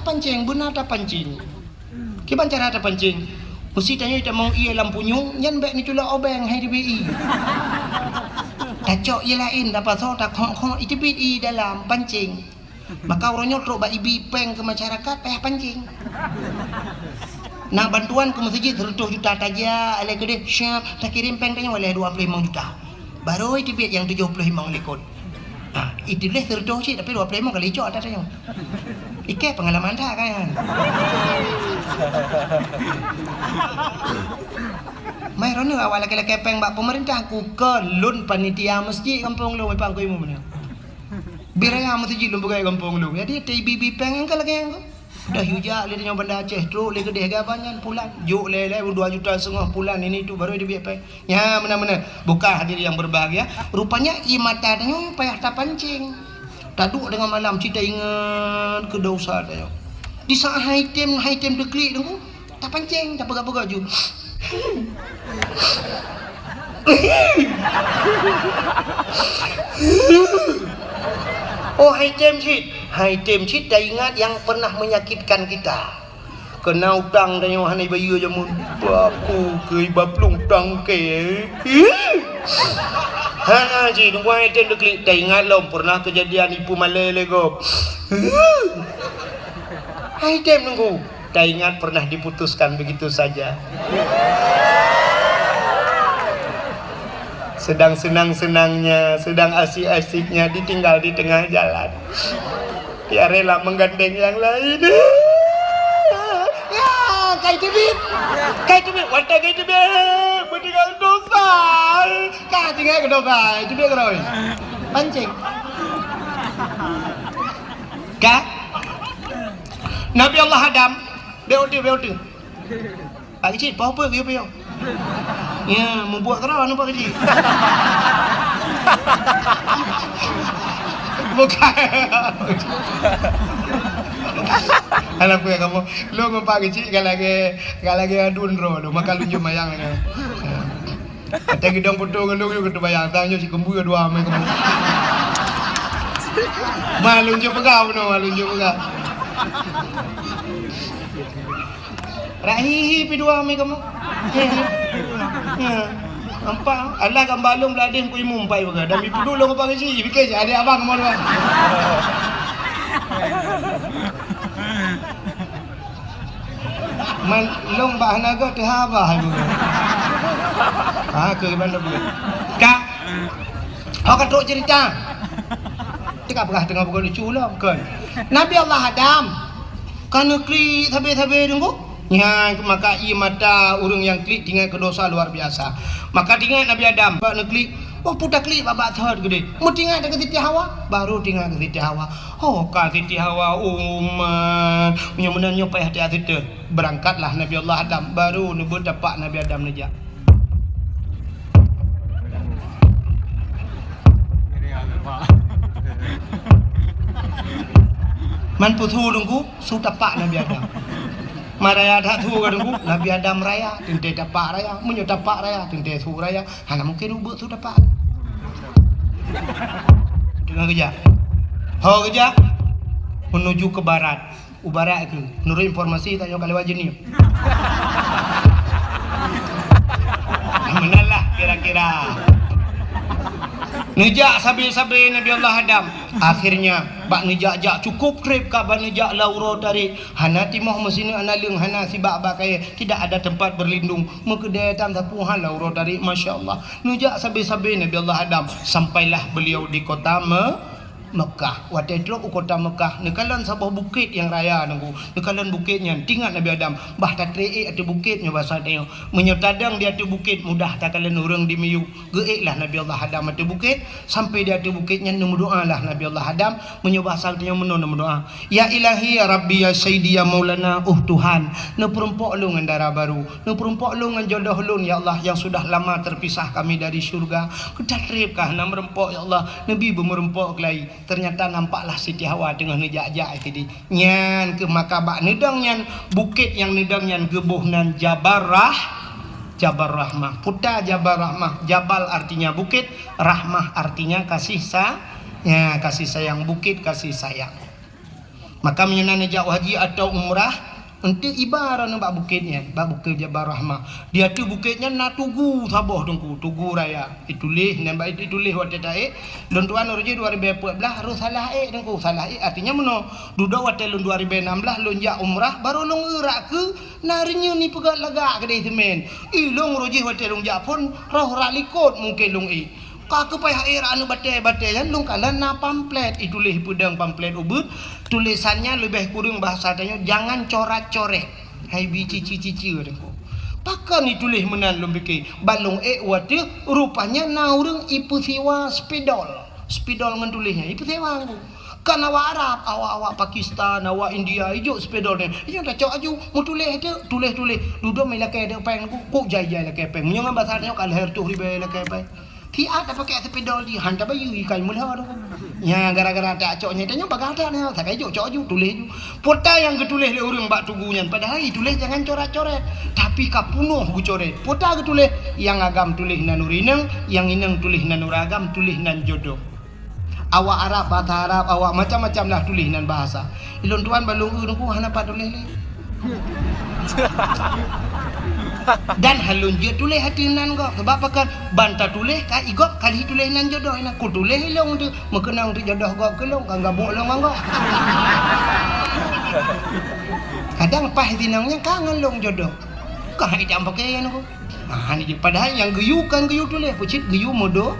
pancing benar tak pancing kiban cara tak pancing mesti tanya tak mau ia lampu nyung nyan bek ni cula obeng hai DBI tak cok ia lain dapat so tak kong itu i dalam pancing maka orangnya teruk bak ibi peng ke masyarakat payah pancing nak bantuan ke masjid 100 juta taja alai gede siap tak kirim peng tanya oleh 25 juta baru itu biar yang 75 lekot itu leh 100 sih tapi 25 kali cok ada tanya Ike pengalaman dah kan. Mai rono awal laki-laki peng bak pemerintah aku kelun panitia masjid kampung lu pang ko imu mana. Biraya masjid lu bukai kampung lu. Jadi TBB peng engkau lagi engkau. Dah hujak le dengan benda Aceh teruk le gede gabanyan pulang. Juk le 2,5 juta pulang ini tu baru dia biar peng. Ya mana-mana bukan hadir yang berbahagia. Rupanya i mata tanya payah tak pancing. Taduk dengan malam kita ingat ke dosa dia. Di saat item deklik tu tak pancing, tak pegang-pegang ju. Oh item shit dah ingat yang pernah menyakitkan kita. Kena utang dan yang hanai bayu jamun. Aku ke baplung tangke. Hana ji tunggu item deklik dah ingat lom pernah kejadian ipu malai lego. Item nunggu dah ingat pernah diputuskan begitu saja. Sedang senang-senangnya, sedang asik-asiknya ditinggal di tengah jalan. Ya rela menggandeng yang lain. Ya, kai tibit, wanta kai tibit, meninggal dosa. Kah tinggal ke dosa, tibit keroi. Pancing. Kah? Nabi Allah Adam, beotu. Pak kecil, apa kau? Ya, membuat kerana nampak kecil. Bukan. Anak punya kamu, lu ngumpak kecil kalau lagi adun ro, lu makan lunjuk mayang ni. Kata gedang potong lu juga tu bayang, tanya si kembu dua amai kamu. Malunjuk pegau no, malunjuk pegau. Rahihi pi dua amai kamu. Ya. Nampak alah gambalung belading ku imum pai baga dan ibu dulu ngapa kecil fikir je adik abang kemana bang. Man long bah naga teh abah ibu. Ke mana boleh. Kak. Kau kan tok cerita. Tikap berah tengah bukan lucu lah kan. Nabi Allah Adam kan kli tabe-tabe tunggu. Ya, maka ia mata urang yang klik tinggal ke dosa luar biasa. Maka tinggal Nabi Adam bak nak klik. Oh putar klik babak third gede. Mu tinggal dekat Siti Hawa, baru tinggal ke Siti Hawa. Oh ka Siti Hawa umat. Menanya payah hati tu. Berangkatlah Nabi Allah Adam baru nebut dapat Nabi Adam najak. Man putu dungku su tapak Nabi Adam. Maraya dah tu kan aku Nabi Adam raya tente tapak raya munyo tapak raya tente su raya hana mungkin ubuk tu tapak dengan kerja kerja menuju ke barat ubarat itu menurut informasi tanya kalau wajib ni menalah kira-kira ngejak sabi-sabi Nabi Allah Adam akhirnya bak ngejak cukup trip ka bak ngejak lauro tarik hana timoh mesini analung hana si bak kaya tidak ada tempat berlindung mengkedai tam tapuhan lauro tarik masya-Allah ngejak sabi-sabi Nabi Allah Adam sampailah beliau di kota Mekah. Waktu itu kota Mekah nekalan sebuah bukit yang raya nunggu. Nekalan bukitnya tinggal Nabi Adam. Bah tak treik atu bukitnya bahasa dia. Menyotadang dia atu bukit mudah tak kalian orang di miyu. Geiklah Nabi Allah Adam atu bukit sampai dia atu bukitnya nemu doa lah Nabi Allah Adam menyubah saltnya nemu doa. Ya Ilahi ya Rabbi ya Sayyidi ya Maulana Tuhan. Ne perompok lu ngandara baru. Ne perompok lu nganjodoh lu ya Allah yang sudah lama terpisah kami dari syurga. Kedatripkah nam rempok ya Allah. Nabi bermerempok kelai. Ternyata nampaklah Siti Hawa dengan nejak-jak tadi. Nyan ke makabak nedang nyan bukit yang nedang nyan gebuh nan Jabal Rahmah. Puta Jabal Rahmah. Jabal artinya bukit, Rahmah artinya kasih kasih sayang bukit kasih sayang. Maka menyenang jak haji atau umrah ente ibarat nak bukitnya, bukit Jabal Rahmah. Dia tu bukitnya nak tugu Sabah tunggu, tugu raya. Itulah nampak itulah waktu taik. Lon tuan orji 2014 harus salah tunggu, salah artinya meno. Duda waktu lon 2016 lon jak umrah baru lon erak ke narinya ni pegat lagak kedai semen. Long roji waktu lon jak pun roh ralikot mungkin lon Kaka payah era anu batai-batai kan lung kala na pamflet itulah pedang pamflet ubud tulisannya lebih kurang bahasa tanya jangan coret-coret hai bici-cici orang pakan itulah menan lum bikin balong wate rupanya na urang ipu siwa spidol ngendulihnya ipu sewa aku kan awak Arab awak Pakistan awak India hijau spidol ni hijau dah cok aju mu tulis duduk mai lakai de peng ku jai-jai lakai peng menyangan bahasa tanya kalau her tu ribe lakai peng Ki ada pakai sepedol di hantar bayu ikai mula tu. Ya gara-gara tak coknya tanya bagada ni sampai cok ju tulis ju. Pota yang ketulis le urang bak tugunya padahal tulis jangan coret-coret. Tapi kapunuh ku coret. Pota ketulis yang agam tulis nan urineng, yang ineng tulis nan uragam tulis nan jodoh. Awak Arab bahasa Arab awak macam-macam lah tulis nan bahasa. Ilon tuan balung urang ku hana pak tulis le. Dan halun je tulis hati nan kau sebab pakan banta tulis ka igop kali tulis nan jodoh nak ku tulis long tu mekenang tu jodoh kau kelong kan gabuk long kau kadang pah dinangnya kangen long jodoh kah idam pakai aku ni je padahal yang geyu kan geyu tulis pucit geyu modo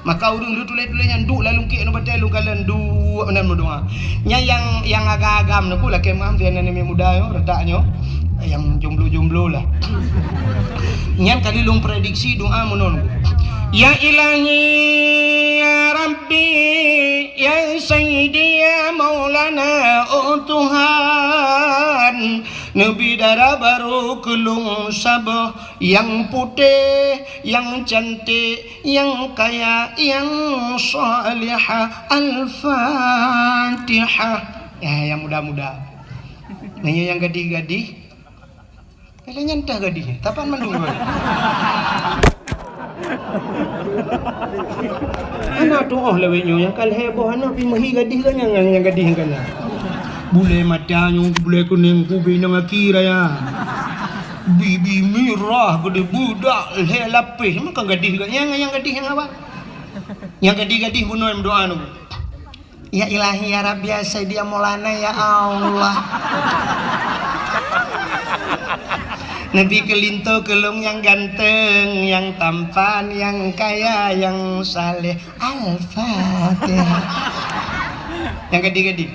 maka urang lu tulis-tulisnya nduk lalu ke no batai lu kalan du nan modoa nya yang agak-agam aku lah kemam dia nan muda yo retaknya yang jomblo lah. Nyan kali lung prediksi doa menon. Ya ilahi ya Rabbi ya Sayyidi ya Maulana oh Tuhan Nabi darah baru kelung sabah yang putih yang cantik yang kaya yang salihah Al-Fatihah ya yang muda-muda nanya yang gadih-gadih kalau nyantah gadihnya, tapan mendung. Anak tu lewetnya yang kal heboh anak pi mahi gadih kan yang gadih kan. Bule matanya bule kuning kubi nang akira ya. Bibi mirah gede budak le lapis makan gadih kan yang gadih yang apa? Yang gadih-gadih bunuh doa nu. Ya ilahi ya Rabbi ya Sayyidi ya Maulana ya Allah. Nabi kelinto kelung yang ganteng, yang tampan, yang kaya, yang saleh. Al-Fatihah. Yang gede-gede.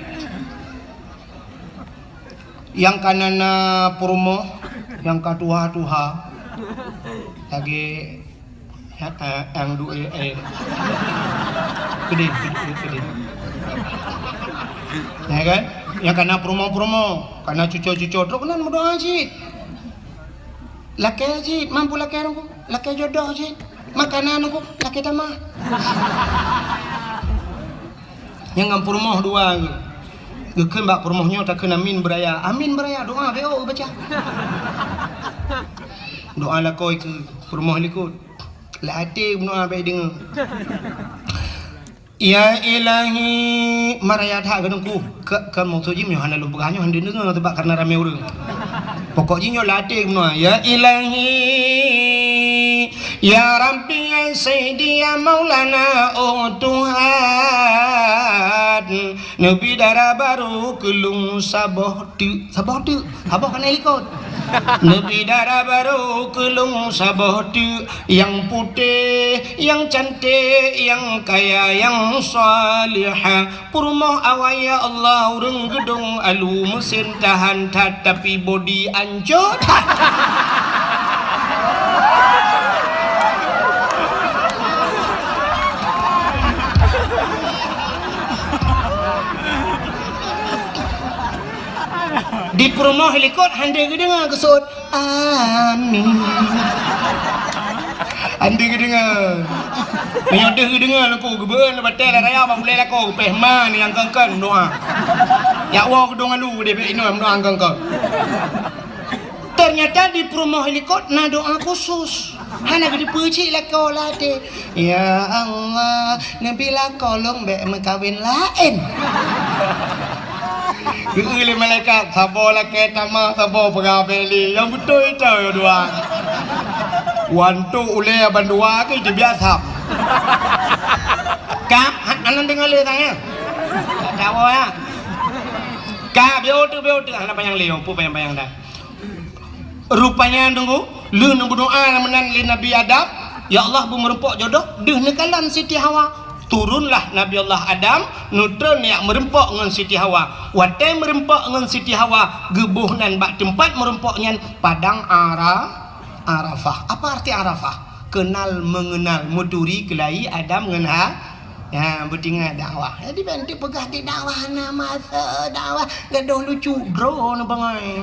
Yang kanana purmo, yang katuha-tuha. Lagi yang dua gede. Ya kan? Yang kana promo, kana cucu-cucu terus kenan berdoa sih. Laki haji, mampu laki aku, laki jodoh haji, makanan aku, laki tamah. Yang ngampur moh dua, gekan bak permohnya tak kena amin beraya doa beo baca. Doa lah kau ke permoh likut, lah hati doa baik dengar. Ya ilahi marayat hak gedungku ke maksudnya hanya lu pegahnya hanya dengar sebab karena ramai orang. Pokoknya latih semua. Ya ilahi ya Rabbi ya Sayyidi ya Maulana oh Tuhan Nabi darah baru kelung sabah kan ikut Nabi darah baru kelung sabah yang putih yang cantik yang kaya yang salihah purmoh awaya Allah urang gedung alu mesin tahan tapi body anjot di promo helikot hande gedenga kesut amin hande gedenga menyodeh gedenga aku gebeun batel raya ba boleh lako pehman yang kengkeng doa ya wa gedung alu de be ino doa kengkeng ternyata di promo helikot na doa khusus hana gede peuci lako late ya Allah nabi lako long be mekawin lain Geuli malaikat sabolah kereta mah sabo pegawai yang betul itu dua. Wantu ule bandua ke biasa. Ka anan dengar le tanya. Tahu ya. Ka biau tu anak panjang leo pu panjang dah. Rupanya tunggu lu nak berdoa menan li Nabi Adam. Ya Allah bu merempok jodoh deh nekalan Siti Hawa. Turunlah Nabi Allah Adam nutron yang merempok dengan Siti Hawa. Watai merempok dengan Siti Hawa gebuh nan bak tempat merempoknya padang Arafah. Apa arti Arafah? Kenal mengenal muturi kelai Adam dengan ya bertinggal dakwah. Jadi nanti pegah di dakwah nama dakwah gaduh lucu bro na bangai.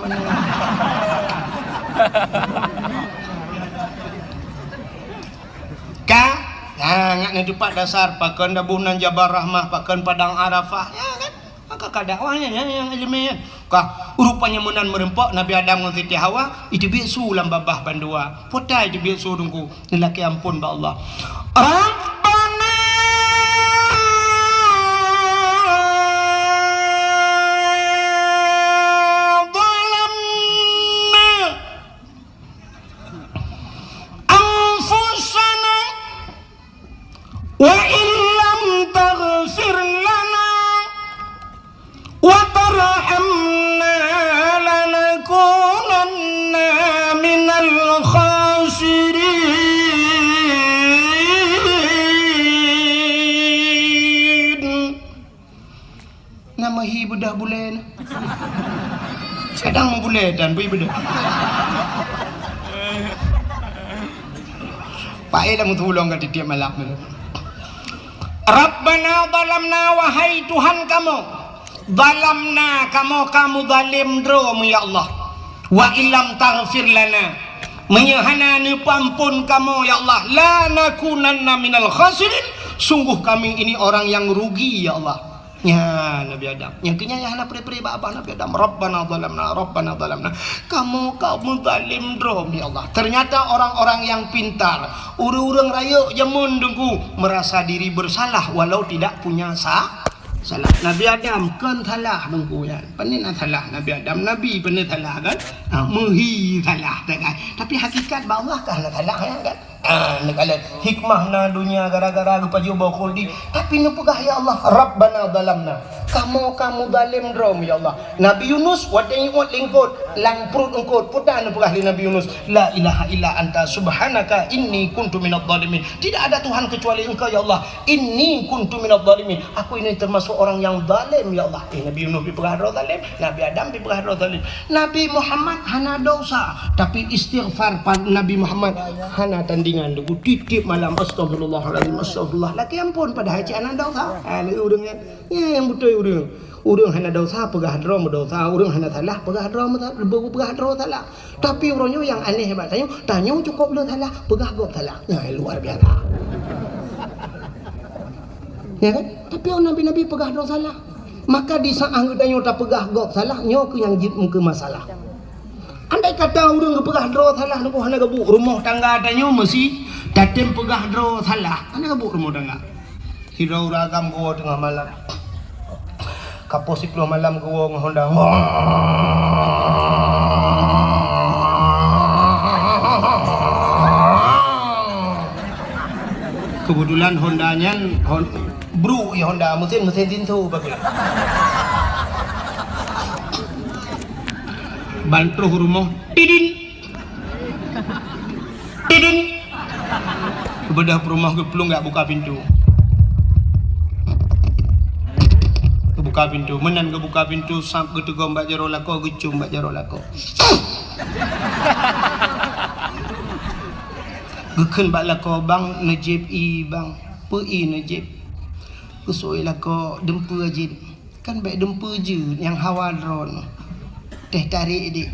Ka ngak ni cepat dasar pakan dabunan Jabar Rahmah pakan padang Arafah ya kan maka kadakwahnya ya yang ilmiah kah rupanya menan merempok Nabi Adam dengan Siti Hawa itu bisu lam babah bandua potai itu bisu dungku lelaki ampun ba Allah Rabbana wa illam taghfir lana wa tarhamna lanakunanna minal khasirin. Nama hi bedah bulan kadang mau bulan dan bui bedah Pak Eda mau tolong kat tiap malam ni. Rabbana zalamna wahai Tuhan kamu zalamna kamu zalim dromu ya Allah wa illam taghfir lana menyahana ni pampun kamu ya Allah la nakunanna minal khasirin sungguh kami ini orang yang rugi ya Allah ya Nabi Adam yang kenyayahna peri-peri apa Nabi Adam Rabbana zalamna kamu zalim drom ya Allah. Ternyata orang-orang yang pintar urang raya jamun dengku merasa diri bersalah walau tidak punya salah. Nabi Adam kan salah dengku ya panin salah Nabi Adam Nabi panin salah kan mehi salah kan tapi hakikat ba Allah kah salah ya kan negala hikmah na dunia gara-gara lupa jumpa kuldi tapi nupugah ya Allah Rabbana zalamna kamu zalim drom ya Allah. Nabi Yunus wadai wat lingkut lang perut engkut putan nupugah li Nabi Yunus la ilaha illa anta subhanaka inni kuntu minadh dhalimin. Tidak ada Tuhan kecuali engkau ya Allah inni kuntu minadh dhalimin aku ini termasuk orang yang zalim ya Allah. Nabi Yunus dipegah zalim Nabi Adam dipegah zalim Nabi Muhammad hana dosa tapi istighfar pada Nabi Muhammad hana tandingan dugu titip malam astagfirullahaladzim astagfirullah laki ampun pada haji anak dosa ni urang ya yang betul urang hana dosa pegah drom dosa urang hana salah pegah drom pegah drom salah tapi orangnya yang aneh hebat tanya cukup le salah pegah gop salah luar biasa ya kan tapi orang nabi-nabi pegah drom salah maka di saat tanya tak pegah gop salah nyo ke yang jid ke masalah. Andai kata orang pegah draw salah nak hana gebuk rumah tangga tanya mesti datem pegah draw salah hana gebuk rumah tangga hirau ragam gua tengah malam kapos 10 malam gua ngehonda kebetulan Hondanya bro ya Honda mesin tintu bagus bantu rumah tidin kebedah rumah ke pelung nggak buka pintu kebuka pintu menan kebuka pintu sampai ketego mbak jaro lako gecum mbak jaro lako geken mbak lako bang najib i bang pi najib kusoi lako dempu ajin kan baik dempu je yang hawa drone teh tarik dik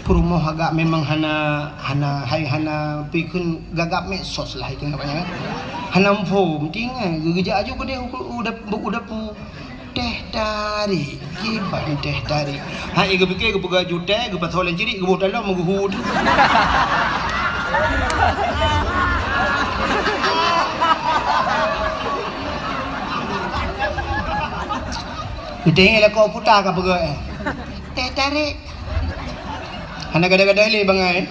perumoh agak memang hana pikun gagap mesos lah itu namanya kan hana mfom tinggal geja aja dia udah pu teh tarik kiban teh tarik hai ge pikir ge pega juta ge patolen ciri ge bodoh dalam menguhud Kita lah kau putar ke apa teh tarik. Anak gada-gada le bangai.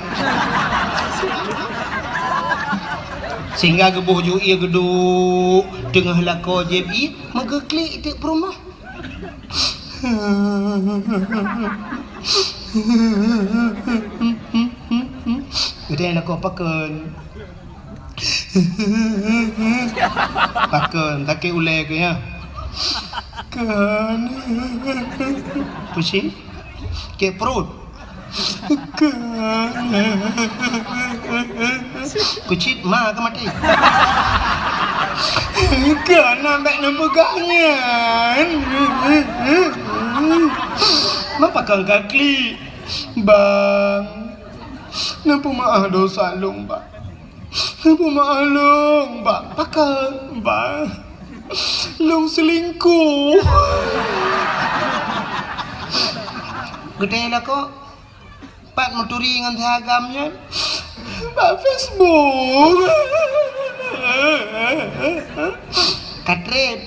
Sehingga gebuh ju ia geduk tengah lako JB maka klik tik perumah. Kita nak kau pakai. Pakai kaki ulai ke ya. Kan. Pusing. Ke perut. Kan. Kucit mah ke mati. Kan nampak pegangnya. Mapakan kaki. Bang. Nampak maaf dosa long bang. Nampak maaf long bang. Pakai bang. Long selingkuh. Gede lah kok. Pak menturi dengan sagamnya. Pak Facebook. Katrep.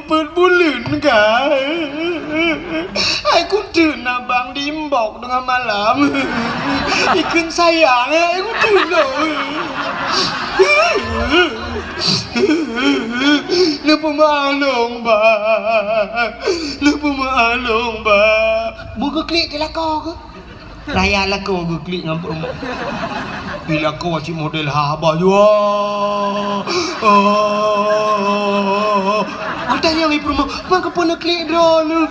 Per bulan kah? Aku nak bang diimbok dengan malam. Ikan sayang, aku tengok. Lupa malung bang. Lupa malung bang. Buka klik ke lakau ke? Raya lakau ke klik dengan perempuan. Bila kau cik model haba jua. Tanya ni perempuan, maka pun nak klik drone.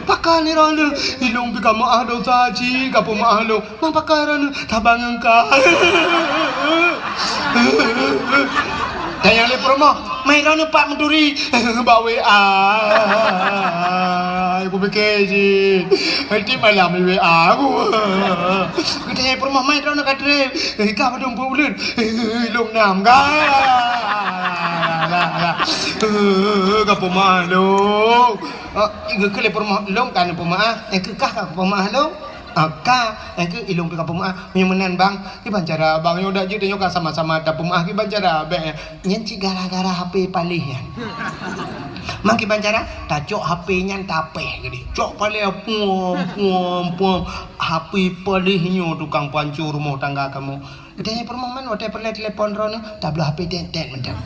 Pakai ni drone. Ilung pika maah dosa cik, kapu maah long. Mang pakai drone, tabang engkau. Tanya ni perempuan, main drone Pak Menturi. Bawa aku fikir cik. Nanti malam ni aku. Tanya perempuan, main drone kat trip. Kau pada bulan. Long nam Kau pemahluk. Iga kele pemahluk kan pemaah. Yang kekah kau pemahluk. Ka, yang ke ilung pika pemaah. Menenan bang. Iban cara bang yang dah je tengok sama-sama ada pemaah. Iban cara bang. Nyanci gara-gara HP palih ya. Mang iban cara tajok HP nyan tapeh gini. Cok palih puam. HP palihnya tukang pancur rumah tangga kamu. Katanya permomen waktu perlu telepon drone tak boleh HP tent macam.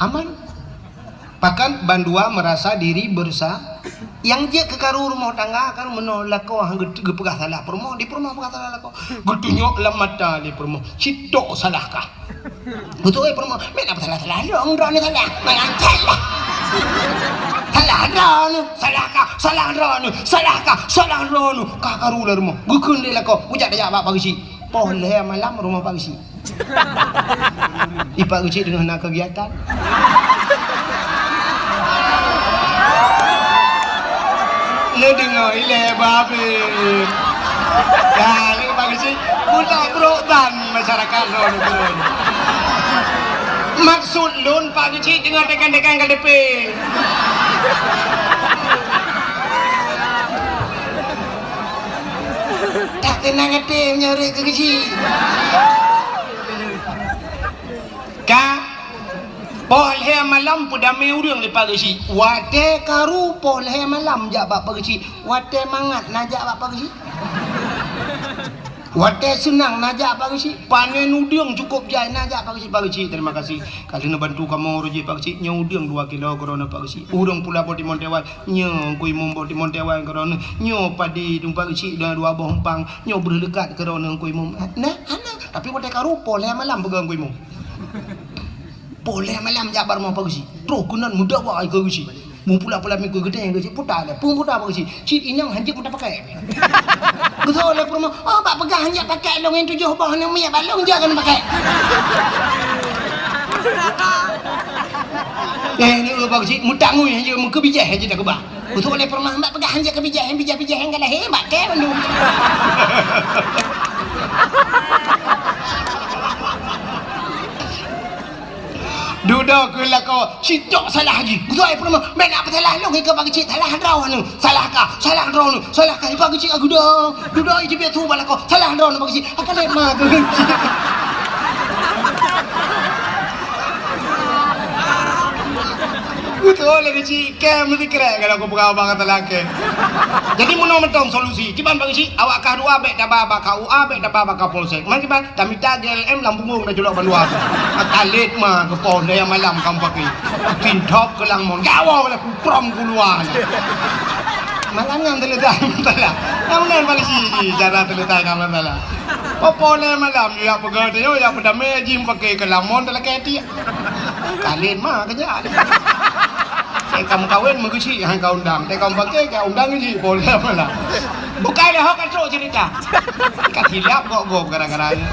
Aman. Bahkan bandua merasa diri bersah. Yang dia kekaru rumah tangga kan menolak kau hang gepegah salah permo di permo pegah salah kau. Getunyok lam mata di permo. Citok salahkah? Betul permo. Men apa salah dong drone salah. Mangan salah. Salah drone. Kakaru lah rumah. Gukun dia lah kau. Ujak dah jawab pagi si. Boleh malam rumah pagi si. Ipak ucik dengan nak kegiatan. Lu dengar ile babe. Ya, ni pagi si. Budak berotan masyarakat lo. Maksud lun pagi si dengan dekan-dekan KDP. Tak kena ngerti menyari ke kecil. Ka polhe malam pudame urang lepas kecil. Wate karu polhe malam jak bapa kecil. Wate mangat najak bapa kecil. Wate senang najak bapa kecil. Panen udang cukup jai najak bapa kecil. Terima kasih. Kali nak bantu kamu rujuk bapa kecil. Nya udang 2 kilo korona bapa kecil. Urang pula boti montewan. Nya kui mum boti montewan korona. Nya padi tumpak kecil dan 2 buah umpang. Nya berdekat korona kui mum. Nah, ana. Tapi wate karu polhe malam pegang kui mum. Poleh malam jabar mau pagi. Terus kunan muda wah ikut sih. Mau pula minggu gede yang kecil putar le. Pun putar pagi sih. Cik ini yang hanjir putar pakai. Betul le perma. Oh pak pegang hanjir pakai long yang 7 bawah yang minyak balong jangan pakai. Ini lu pagi sih. Mutang ngui hanjir muka bijak hanjir tak kebah. Betul le perma. Mbak pegang hanjir kebijak yang bijak yang kalah hebat ke bandung. Duduk ke lah kau. Citok salah lagi. Betul ai perma. Men apa salah lu ke bagi cik salah draw anu. Salahkah? Salah draw anu. Salahkah bagi cik aku dah. Duduk ai biar tu bala kau. Salah draw anu bagi cik. Akan lemah ke. Betul lagi cik, mesti keren kalau aku pegawai kata laki. Jadi menong mentong solusi. Ciban bagi cik, awak kah dua abek dah baba kau abek dah baba kau polsek. Mana ciban? Kami tak GLM lambung dah julak bandua. Akalit mah ke pon yang malam kamu pakai. Tintok ke langmon, gawa lah kuprom keluar. Malam yang terletak masalah. Yang mana balik cik cara terletak kamu masalah. Apa le malam ya pegawai dia ya pada mejim pakai ke langmon dalam keti. Kalit mah kerja. Kamu kawin mengusi yang kau undang, kamu pakai kau undang uji boleh mana? Bukan dah hok kacau cerita. Katilap kok gara-garanya.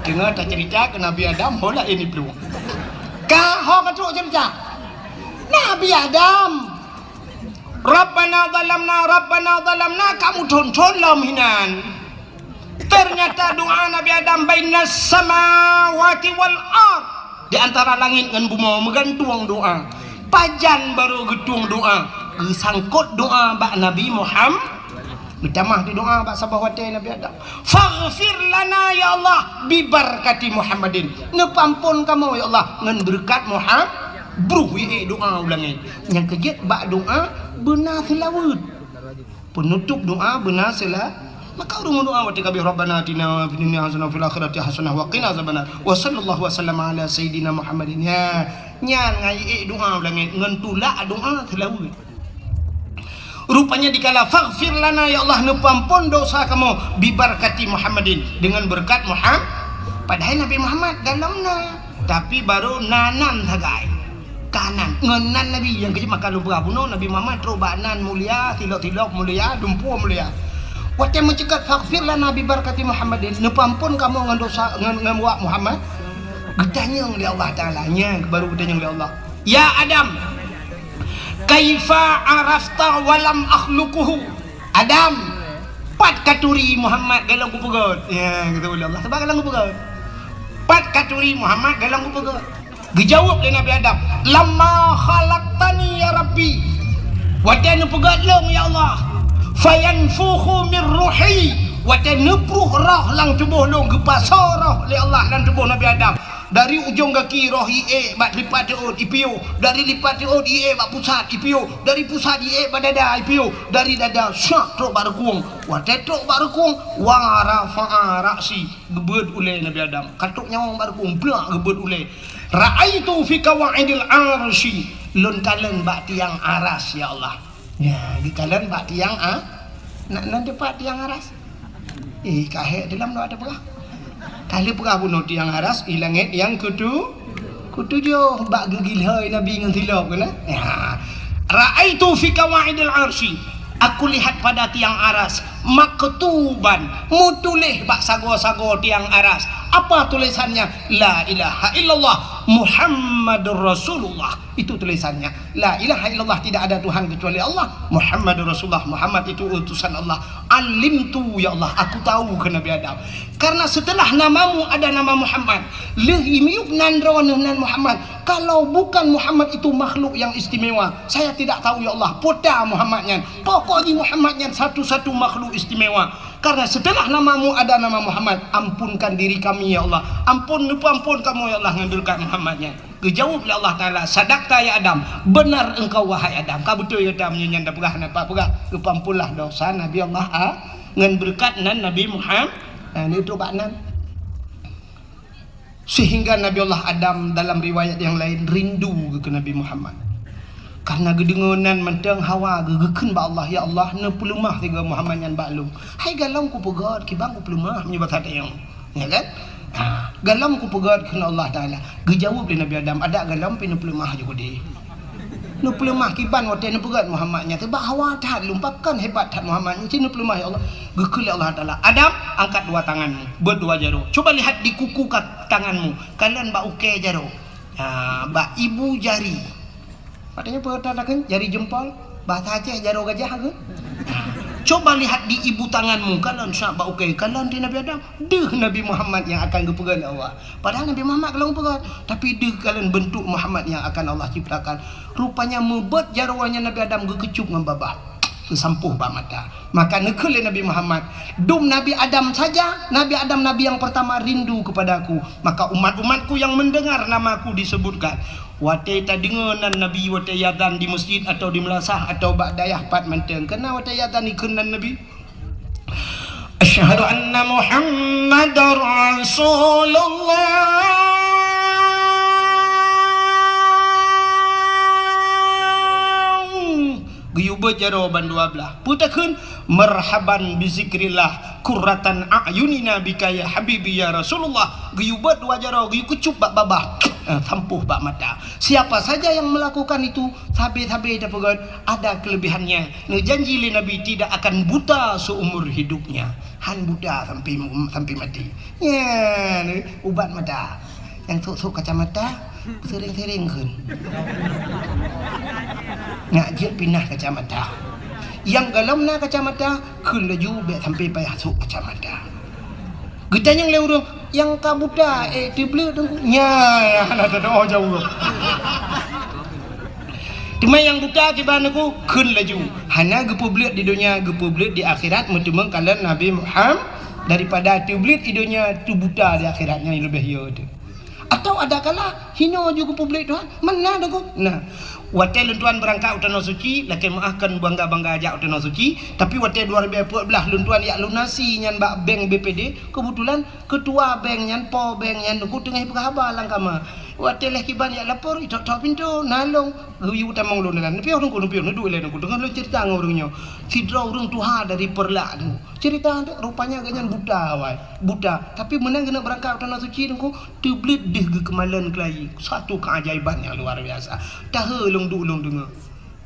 Dengar tak cerita ke Nabi Adam, hola ini perlu. Kah hok kacau cerita. Nabi Adam. Rabbana zalamna kamu tonton lamhinan. Ternyata doa Nabi Adam bainas samawati wal ard. Di antara langit dan bumi menggantung doa. Pajan baru getung doa, gesangkut doa bak Nabi Muhammad. Bertamah di doa bak sahabat Nabi Adam. Faghfir lana ya Allah bi barakati Muhammadin. Nepampun kamu ya Allah ngan berkat Muhammad. Bruh doa ulangi. Yang kejut bak doa benar selawat. Penutup doa benar selawat. Maka urung doa wa tikabi rabbana atina fid dunya hasanah fil akhirati hasanah wa qina azabannar. Wa sallallahu wasallam ala sayidina Muhammadin. Ya, nyan ngai doa ulangi ngan tulak doa selawat. Rupanya dikala faghfir lana ya Allah nepampun dosa kamu bi barakati Muhammadin dengan berkat Muhammad. Padahal Nabi Muhammad dalamna tapi baru nanan sagai. Kanan ngenan Nabi yang kecil makan lupa puno Nabi Muhammad robanan mulia tilok-tilok mulia dumpu mulia. Waktu mencegat faghfir lana bi barakati Muhammadin nepampun kamu ngan dosa ngan wak Muhammad. Gedanya oleh Allah Taala nya baru gedanya oleh Allah. Ya Adam, kaifa arafta walam akhluquhu. Adam, pat katuri Muhammad galang ku pegot. Ya kata oleh Allah sebab galang ku pegot. Pat katuri Muhammad galang ku pegot. Dijawab oleh Nabi Adam, lamma khalaqtani ya Rabbi. Waktu anu pegot long ya Allah. Fayanfukhu min ruhi wa tanpruh roh lang tubuh long gepasar roh li Allah dan tubuh Nabi Adam dari ujung kaki roh ie bak lipat diut ipiu dari lipat diut ie bak pusat ipiu dari pusat ie bak dada ipiu dari dada syak truk barkung wa tetok barkung wa rafa'a ra'si gebet ule Nabi Adam katuk nyawang barkung blak gebet ule ra'aitu fi qawaidil arsy lun kalen bak tiang aras ya Allah. Ya, di kalian bak tiang nak depan tiang aras. Kahek dalam no ada apa? Kali pernah bunuh tiang aras, ilangit yang kudu jo bak gegil hai Nabi ngan tilap kena. Ya. Ra'aitu fi qawaidil arsy. Aku lihat pada tiang aras maktuban mutulih bak sago-sago tiang aras. Apa tulisannya? La ilaha illallah Muhammadur Rasulullah. Itu tulisannya. La ilaha illallah, tidak ada Tuhan kecuali Allah. Muhammadur Rasulullah, Muhammad itu utusan Allah. Alimtu ya Allah, aku tahu ke Nabi Adam. Karena setelah namamu ada nama Muhammad. Lihimiyuk nandronan Muhammad. Kalau bukan Muhammad itu makhluk yang istimewa, saya tidak tahu ya Allah. Pota Muhammadnya. Pokoknya Muhammadnya satu-satu makhluk istimewa. Karena setelah namamu ada nama Muhammad, ampunkan diri kami ya Allah. Ampun kamu ya Allah ngandulkan Muhammadnya. Kejawab oleh Allah Ta'ala, sadaqta ya Adam, benar engkau wahai Adam. Kau betul ya Adam nyanda pegah napa pegah. Kepampulah dosa Nabi Allah ngan berkat nan Nabi Muhammad. Ini itu baknan. Sehingga Nabi Allah Adam dalam riwayat yang lain rindu ke Nabi Muhammad. Karena gedengonan mentang hawa gegeken ba Allah ya Allah ne pelumah tiga Muhammad yang baklum. Hai galam ku pegat ki bang ku pelumah menyebut hati yang. Ya kan? Galam ku pegat kena Allah Taala. Gejawab dengan Nabi Adam ada galam pin pelumah juga dia. Nu pelumah ki ban wote ne pegat Muhammadnya tebak hawa tat lumpapkan hebat tat Muhammadnya cina pelumah ya Allah. Gekul Allah Taala. Adam angkat dua tanganmu, berdua jaro. Coba lihat di kuku tanganmu. Kalian ba uke jaro. Ba ibu jari. Katanya pertatakan jari jempol, bahasa Aceh jaro gajah ke? Coba lihat di ibu tanganmu, kalian syabak okey, kalian di Nabi Adam, deh Nabi Muhammad yang akan gepegal Allah. Padahal Nabi Muhammad kalau gepegal, tapi deh kalian bentuk Muhammad yang akan Allah ciptakan. Rupanya mebet jarwanya Nabi Adam gekecup dengan babah. sampuh ba mata. Maka nekele Nabi Muhammad, dum Nabi Adam saja, Nabi Adam nabi yang pertama rindu kepadaku, maka umat-umatku yang mendengar namaku disebutkan, wate ta dengenan Nabi wate yadan di masjid atau di melasah atau ba'dayah pat manteng, kena wate yadan ikenan Nabi, asyhadu anna Muhammadar Rasulullah. Guyubat jawaban 12 putakun marhaban bizikrillah kurratan a'yunina bika ya habibi ya Rasulullah. Guyubat 2 jaro guyu kucup bak babah sampuh bak mata. Siapa saja yang melakukan itu sabe-sabe dapat ada kelebihannya. Janji li Nabi tidak akan buta seumur hidupnya. Han buta sampai mati. Ya, ubat mata. Yang sok kacamata sering-sering kan. Ngajak pindah kacamata. Yang galamna kacamata kun laju be sampai payah sok kacamata. Kita yang lewurung yang kabuta tible tu nya ada doa jauh. Cuma yang buta kiban aku kun laju. Hana gepublik di dunia, gepublik di akhirat mentemang kalian Nabi Muhammad daripada tiblit di dunia tu buta di akhiratnya lebih ya tu. Atau ada kala hina juga publik Tuhan mana dah kau. Nah, watai luntuan berangkat utana suci laki maafkan bangga-bangga ajak utana suci, tapi watai 2014 luntuan yak lunasi nyan bak bank BPD, kebetulan ketua bank nyan po bank nyan ku tengah berkhabar langkama watai leh kiban yak lapor itu tak pintu nalong yu tamang lu nalan tapi orang ku nupion du le ku dengar lu cerita ngorangnya sidra urang tuha dari perlak tu cerita rupanya ganyan buta wai buta tapi menang kena berangkat utana suci ku teblit deh ke kemalan kelai satu keajaiban yang luar biasa dah long dengar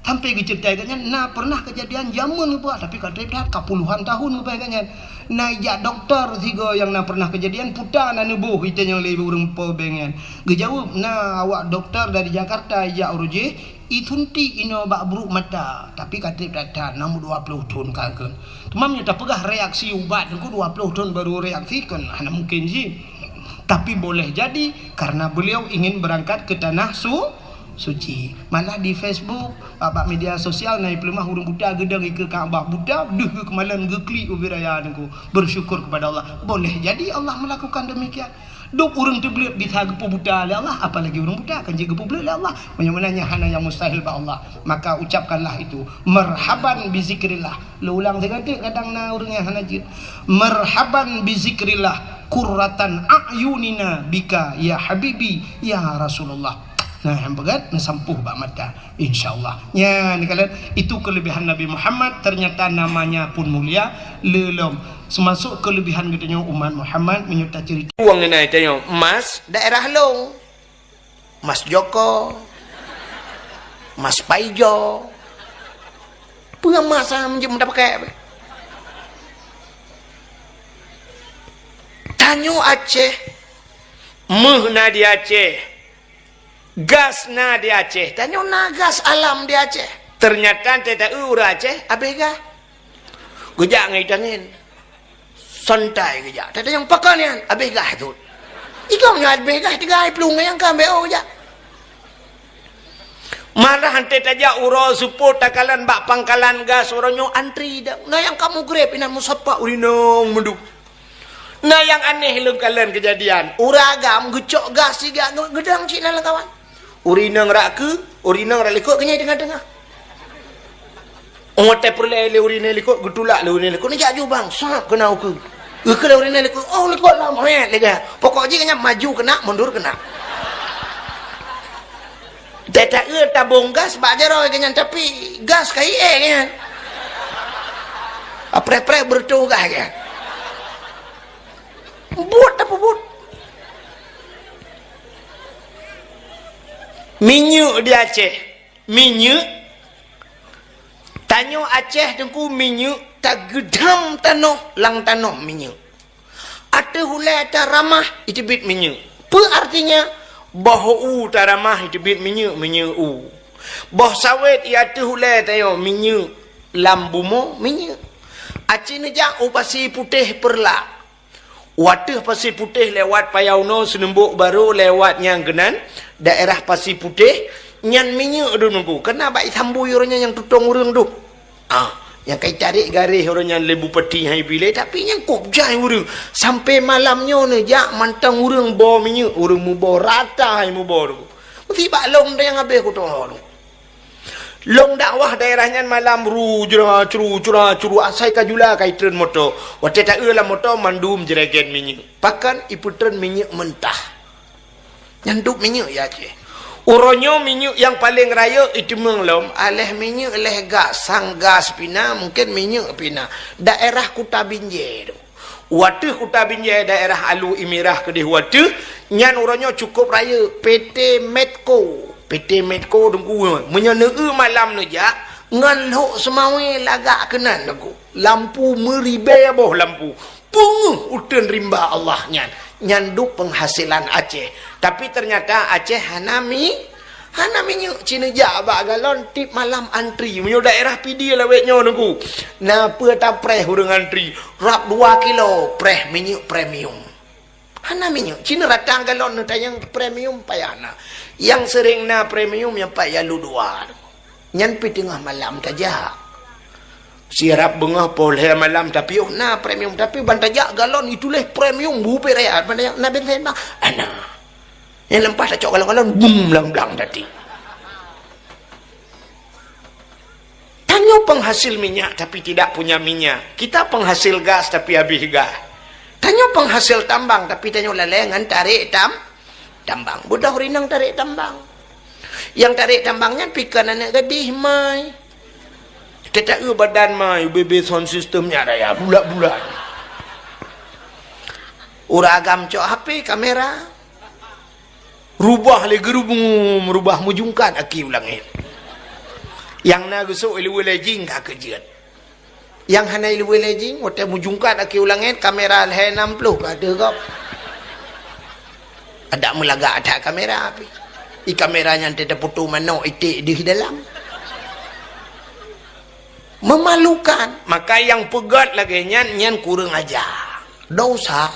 sampai ke cerita katanya nah pernah kejadian zaman apa tapi kata dah kapuluhan tahun apa katanya nah ya doktor tiga yang nah pernah kejadian putar na nubuh kita yang lebih urang po bengan gejawab nah awak doktor dari Jakarta ya uruje itunti ino bak buruk mata tapi kata dah 20 tahun kagak temamnya tak pegah reaksi ubat ku 20 tahun baru reaksi kan hanya mungkin sih tapi boleh jadi karena beliau ingin berangkat ke tanah suci. Malah di Facebook, apa media sosial naik pelemah hurung buta gedang ke Kaabah buta deh kemalan gekli ubiraya niku bersyukur kepada Allah. Boleh jadi Allah melakukan demikian. Duk urang teblit bisa gepu buta oleh Allah, apalagi urang buta kan jaga gepu oleh Allah. Menanya hana yang mustahil ba Allah. Maka ucapkanlah itu. Marhaban bi zikrillah. Lu ulang sekali kadang na urang yang hana jid. Marhaban bi zikrillah kurratan a'yunina bika ya habibi ya Rasulullah. Nah, yang begat sampuh bak mata insyaallah. Ya, ni kalian itu kelebihan Nabi Muhammad, ternyata namanya pun mulia lelom. Semasuk kelebihan katanya umat Muhammad menyerta cerita. Uang ni naik tanya, Mas daerah Long. Mas Joko. Mas Paijo. Puang masa menjadi pakai. Tanyo Aceh. Mehna di Aceh. Gas na di Aceh, tanya na gas alam di Aceh. Ternyata tidak ura Aceh, abega. Gejak ngai tangin, santai gejak. Tadi yang pakai ni, abega tu. Ikam ni abega, tiga pelung yang kami oh ya. Malah hantar saja ura support takalan bak pangkalan gas orangnya antri dah. Nah yang kamu grab ina musapa urinong menduk. Nah yang aneh lu kalian kejadian. Uragam gecok gas juga gedang cina lah kawan. Urinang rak ke, urinang rak likut kenyai tengah-tengah. Orang tak perlu le urinang likut, getulak le urinang likut. Ni jaju bang, sap kena aku. Ke urinang likut, oh likut lah, lega. Pokok je kena maju kena, mundur kena. Tak tabung gas, bak jaroi kena tapi gas kai kan. Apre-apre bertugas kan. Buat apa buat? Minyak di Aceh, minyak. Tanyo Aceh dengku minyak tak gedam tanah, lang tanah minyak. Ada hulai tak ramah itu bit minyak. Apa artinya? Bahu tak ramah itu bit minyak u. Bah sawit ia ada hulai tayo minyak lambumo minyak. Aceh ni jak pasir putih perla. Wadah pasir putih lewat Payauno Senembuk baru lewat yang genan daerah pasir putih nyan minyak tu nunggu kena baik sambu urangnya yang tutong urang tu Yang kai tarik garis orang yang lebu peti hai pilih tapi yang kop jai urang sampai malamnya ni jak mantang urang bawa minyak urang mu bawa rata hai mu bawa tu mesti bak long dah yang habis ku tu long dakwah daerahnya malam curu asai kajula kai tren motor wate tak lah motor mandum jeregen minyak pakan ipu tren minyak mentah nyanduk minyak ya je uronyo minyak yang paling raya itu menglom aleh minyak aleh gas sang gas pina mungkin minyak pina daerah Kuta Binjai tu watu Kuta Binjai daerah Alu Imirah kedih watu nyan uronyo cukup raya PT Medco dengku menyeneu malam nu ja ngan lok semawe lagak kenan aku lampu meribe boh lampu punguh uten rimba Allah nyanduk penghasilan Aceh tapi ternyata Aceh hanami nyuk Cina jak bak galon tip malam antri menyo daerah PD lawetnya nunggu napa ta preh urang antri rap 2 kilo preh minyak premium hanami nyuk Cina ratang galon nu tayang premium payana yang sering na premium yang payah lu 2 nyan pi tengah malam tajak siarap bengah poleh malam tapi na premium tapi bantajak galon itulah premium bu perayaan bantajak na bensin bang ana yang lempah tak cok galon bum lang tadi tanya penghasil minyak tapi tidak punya minyak kita penghasil gas tapi habis gas tanya penghasil tambang tapi tanya lelengan tarik tambang budak rinang tarik tambang yang tarik tambangnya pikan anak gadih mai tetak badan mai BB sound systemnya ada ya bulat-bulat uragam cok HP kamera rubah lagi merubah mujungkan aki ulangin yang na gusuk ilmu lejing kak kejiat yang hana ilmu lejing wate mujungkan aki ulangin kamera leh 60 ada kau ada melaga ada kamera api i kameranya tidak putu mano itik di dalam memalukan maka yang pegat lagi nyan kurang aja dosa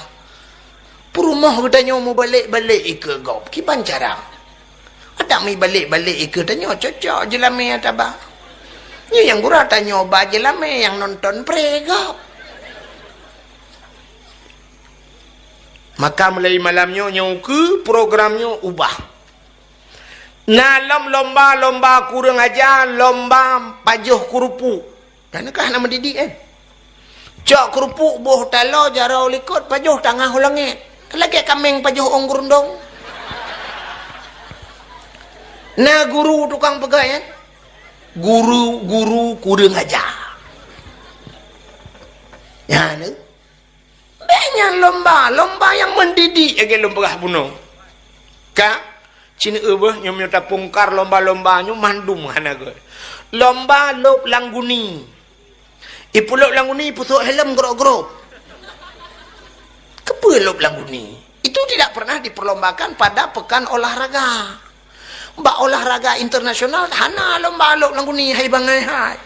perumah katanya mau balik ke gop kipan cara ada mai balik ke tanya cocok jelame ataba ni yang gura tanya ba jelame yang nonton pregop maka mulai malamnya ke programnya ubah na lomba kurang aja lomba pajuh kerupuk dan kah nama didik cok kerupuk boh talo jarau likut pajuh tangah ulangit lagi kameng pajuh onggurundong na guru tukang pegawai guru kurang aja ya ni banyak lomba yang mendidik lagi lomba bunuh ka Cina ubah nyom nyota pungkar lomba-lombanya mandum hanaga lomba lop langguni ipu lop langguni pusuk helm grok-grok kepa lop langguni itu tidak pernah diperlombakan pada pekan olahraga mbak olahraga internasional hana lomba lop langguni hai bangai hai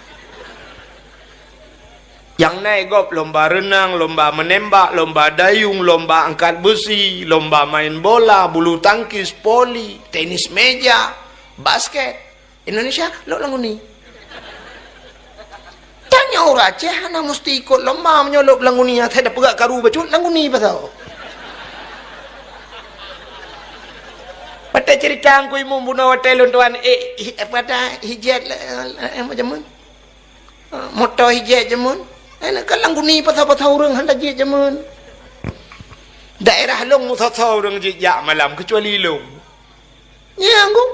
yang naik gop lomba renang, lomba menembak, lomba dayung, lomba angkat besi, lomba main bola, bulu tangkis, poli, tenis meja, basket. Indonesia lo languni. Tanya orang Aceh, hana mesti ikut lomba menyolok languni. Saya dah pegak karu bacut languni pasal. Pada cerita aku imu bunuh hotel tuan pada hijat macam mana? Motor hijat jemun. Kan langguni pasal-pasal orang hendak je jemun. Daerah long musasau orang je jak malam kecuali long. Ya aku.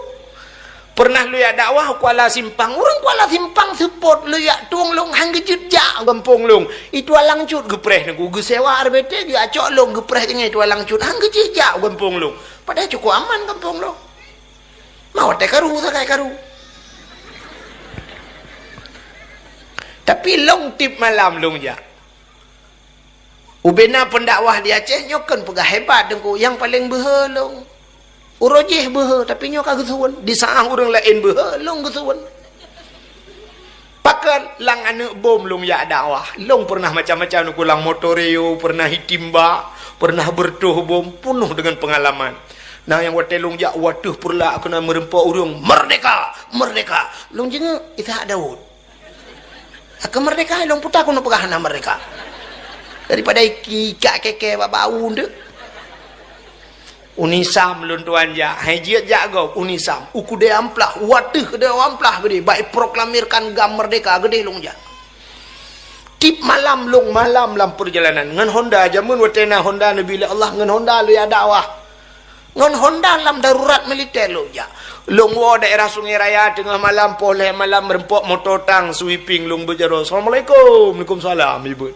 Pernah lu ya dakwah Kuala Simpang. Orang Kuala Simpang support lu ya tuang long hang kejut jak kampung long. Itu alang cut gepreh nagu gesewa RBT dia acok long gepreh dengan itu alang cut hang kejut jak kampung long. Padahal cukup aman kampung long. Mau teh karu sakai karu. Tapi long tip malam long ja. Ubena pendakwah di Aceh nyokan pegah hebat dengku yang paling behe long. Urojeh behe tapi nyok gesuan. Di saang orang lain behe long gesuan. Pakal lang anak bom long ya dakwah. Long pernah macam-macam nuk lang motoreo, pernah hitimba, pernah bertuh bom penuh dengan pengalaman. Nah yang wate long ja waduh purla kena merempak urang merdeka. Long jenga Ishak Daud. Kemerdekaan long putar kuno perahana mereka. Daripada ikak keke bau ndek. Unisam lun tuan ja. Haji jago unisam. Uku de amplah, watih de amplah gede. Baik proklamirkan gam merdeka gede long ja. Tip malam long malam lam perjalanan. Ngan Honda jamun watena Honda Nabi Allah ngan Honda lu ya dakwah. Ngan Honda lam darurat militer long ja. Long wo daerah Sungai Raya tengah malam poleh malam rempok motor tang sweeping long berjaro. Assalamualaikum. Waalaikumsalam ibu.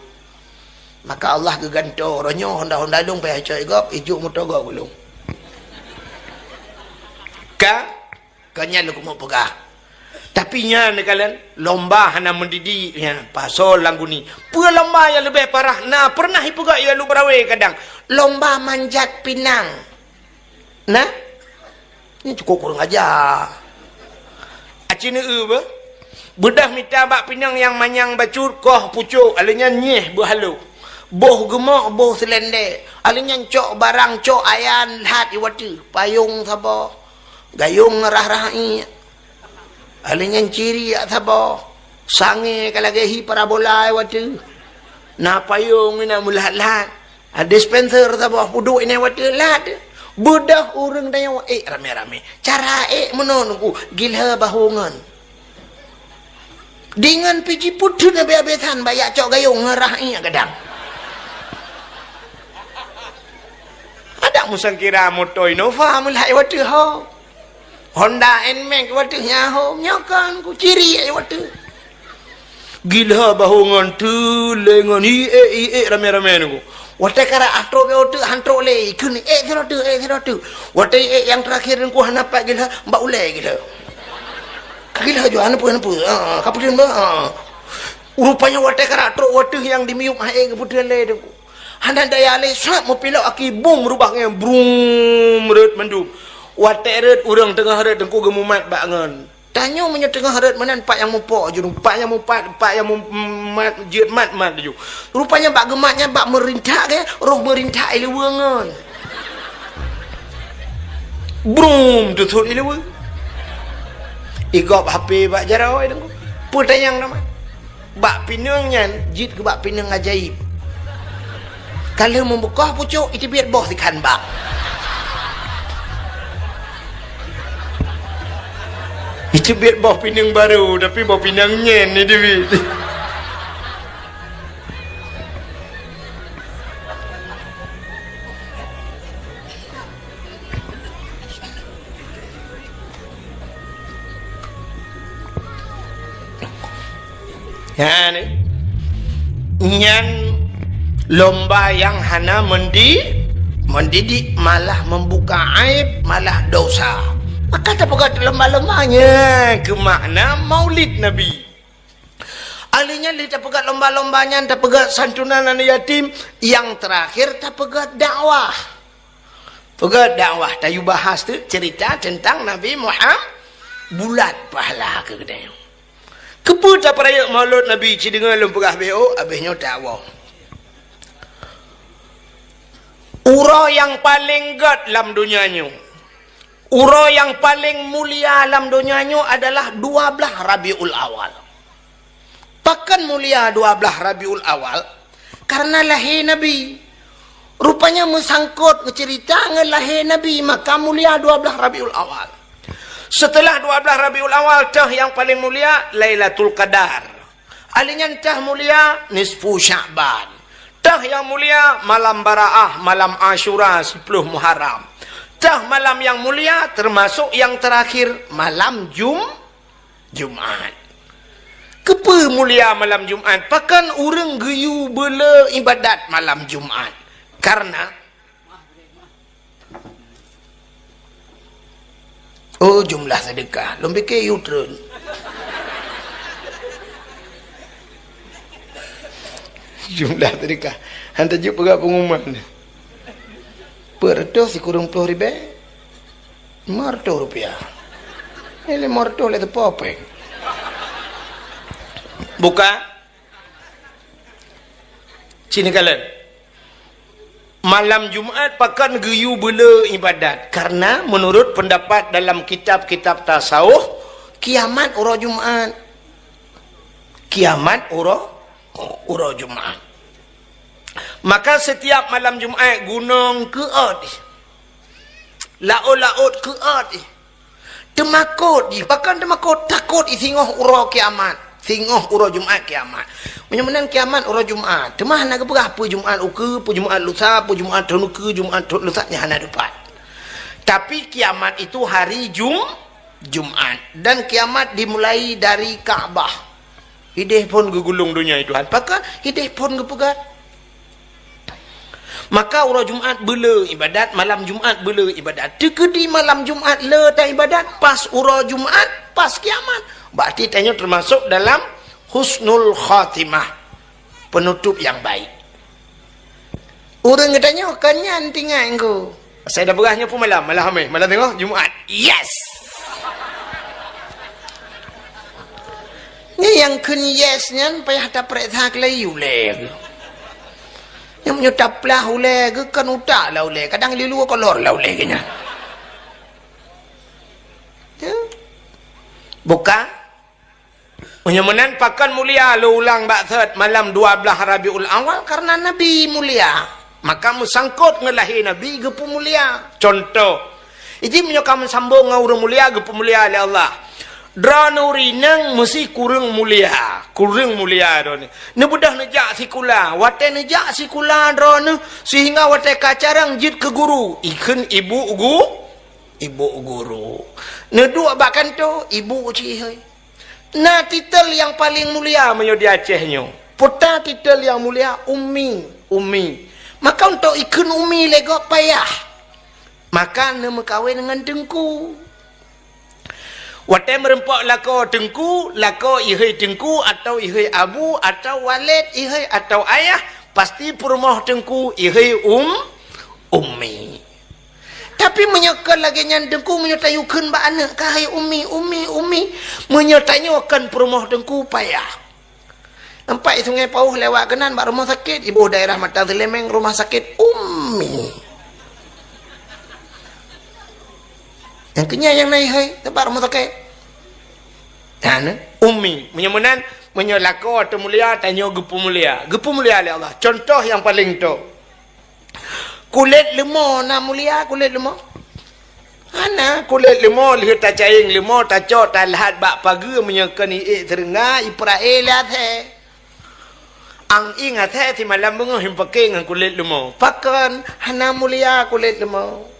Maka Allah geganto ronyo Honda long payah coy gop ijuk motor gop long. Kanya lu mau pegah. Tapi nya ni kalian lomba hana mendidik ya pasal langgu ni. Pua lomba yang lebih parah. Nah pernah ipegak ya lu berawe kadang. Lomba manjat pinang. Nah ini cukup kurang aja. Acina ba? Bedah minta bak pinang yang manyang bacut koh pucuk alinya nyeh berhalu. Boh gemak boh selende. Alinya cok barang cok ayan hat iwati. Payung sabo. Gayung ngerah-rahi. Alinya ciri ya sabo. Sange kalagahi parabola iwati. Nah payung ina mulat-lat. Dispenser sabo puduk ini iwati lat. Budak orang daya rame-rame. Cara menonku gilha bahungan. Dengan piji putu na bebesan bayak cok gayung ngerahnya kadang. Ada musang kira motor Innova mulai waktu ho. Honda Nmax waktu nyaho nyakan ku ciri waktu. Gilha bahungan tu lengan rame-rame nunggu. Wate kara atro be otu hantro le ikun tu. Wate yang terakhir ku hanapa gila mbak ule gila. Gila jo anu kapudin ba. Rupanya wate kara atro wate yang dimiuk hae kapudin le tu. Handa daya le sap mo pilok aki bung rubahnya brum red mandum. Wate red urang tengah red dengku gemumat bangen. Tanya punya tengah harat mana pak yang mupok je pak yang mat jeut mat je. Rupanya bak gematnya bak merintah ke roh merintah ilewengan. Brum tutul ilewe. Igop HP bak jarau ai dengku. Putayang nama. Bak pinangnya jit ke bak pinang ajaib. Kalau membuka pucuk itu biar boh ikan bak. Itu biar bawa pinang baru, tapi bawa pinang nyen ni Dewi. Ya ni, nyan lomba yang hana mendidik malah membuka aib, malah dosa. Maka tak pegat lomba-lombanya ke makna maulid Nabi. Alinya li tak pegat lomba-lombanya, tak pegat santunan anak yatim. Yang terakhir tak pegat dakwah. Pegat dakwah. Tayu bahas tu cerita tentang Nabi Muhammad. Bulat pahala ke kedai. Kepu tak peraya maulud Nabi cidengar lempegah BO. Habisnya dakwah. Ura yang paling gad dalam dunianya. Ura yang paling mulia dalam dunianya adalah 12 Rabiul Awal. Pakan mulia 12 Rabiul Awal karena lahir Nabi. Rupanya mesangkut ke cerita lahir Nabi, maka mulia 12 Rabiul Awal. Setelah 12 Rabiul Awal tah yang paling mulia Lailatul Qadar. Alinya tah mulia nisfu Sya'ban. Tah yang mulia malam Baraah, malam Asyura 10 Muharram. Tah malam yang mulia termasuk yang terakhir malam Jumat. Kepa mulia malam Jumat? Pakan orang geyu bela ibadat malam Jumat. Karena jumlah sedekah. Lom fikir U-turn. Jumlah sedekah. Hantar juk pegang pengumuman. Perto si kurang $10,000. Rp500. Ini Rp500 le popeng. Buka. Sini kalian. Malam Jumat pakan geyu bela ibadat. Karena menurut pendapat dalam kitab-kitab tasawuf, kiamat orang Jumat. kiamat uro Jumaat. Maka setiap malam Jumaat gunung keot laut keot temakut bahkan temakut takut singoh uro kiamat, singoh uro Jumaat kiamat. Menyamanan kiamat uro Jumaat temah nak berapa Jumaat uke pu Jumaat lusa pu Jumaat tanuke Jumaat lusanya hana depan. Tapi kiamat itu hari Jumaat dan kiamat dimulai dari Kaabah. Hidih pun gegulung dunia itu Tuhan. Maka hidih pun gepegat. Maka urah Jumaat bela ibadat, malam Jumaat bela ibadat. Tekedi malam Jumaat le tak ibadat, pas urah Jumaat, pas kiamat. Berarti tanya termasuk dalam husnul khatimah, penutup yang baik. Orang tanya kanyan tinggal engkau. Saya dah berahnya pun malam tengok Jumaat. Yes. Ni yang kun yes nyan payah dapat tak layu le. Yang menyutap lah ule ke kan utak lah ule. Kadang lilu kolor lah ule kena. Buka. Menyamanan pakan mulia lu ulang baksat malam 12 Rabiul Awal karena Nabi mulia. Maka musangkut ngelahi Nabi gepu mulia. Contoh. Ini menyokam sambung ngau mulia gepu mulia oleh Allah. Dra nuri nang mesti kurang mulia dron. Ne budah nejak sikula, wate nejak sikula dron sehingga wate kacarang jid ke guru. Ikan ibu guru. Ne dua bahkan tu ibu cihai. Nah titel yang paling mulia menyo di Acehnya. Puta titel yang mulia ummi. Maka untuk ikan ummi lego payah. Maka ne mekawin dengan dengku. Watai merempak lako tengku, lako ihai tengku atau ihai abu atau walid ihai atau ayah, pasti perumah tengku ihai ummi. Tapi menyokal lagi nyan tengku menyotayukan ba anak kahai ummi. Menyotanyakan perumah tengku payah. Nampak sungai Pauh lewat kanan bak rumah sakit, ibu daerah Mata Selemeng rumah sakit ummi. Yang kenya yang naik hai tempat rumah sakit. Ummi menyamanan menyolako atau mulia tanya gepu mulia oleh Allah. Contoh yang paling tu kulit lemah nak mulia kulit lemah. Ana kulit lemah lihat tak caing lemah tak cok tak lahat bak pagi menyakan terenga iprae lihat he. Ang ingat he si malam bunga himpaking ang kulit lemah. Pakan hana mulia kulit lemah.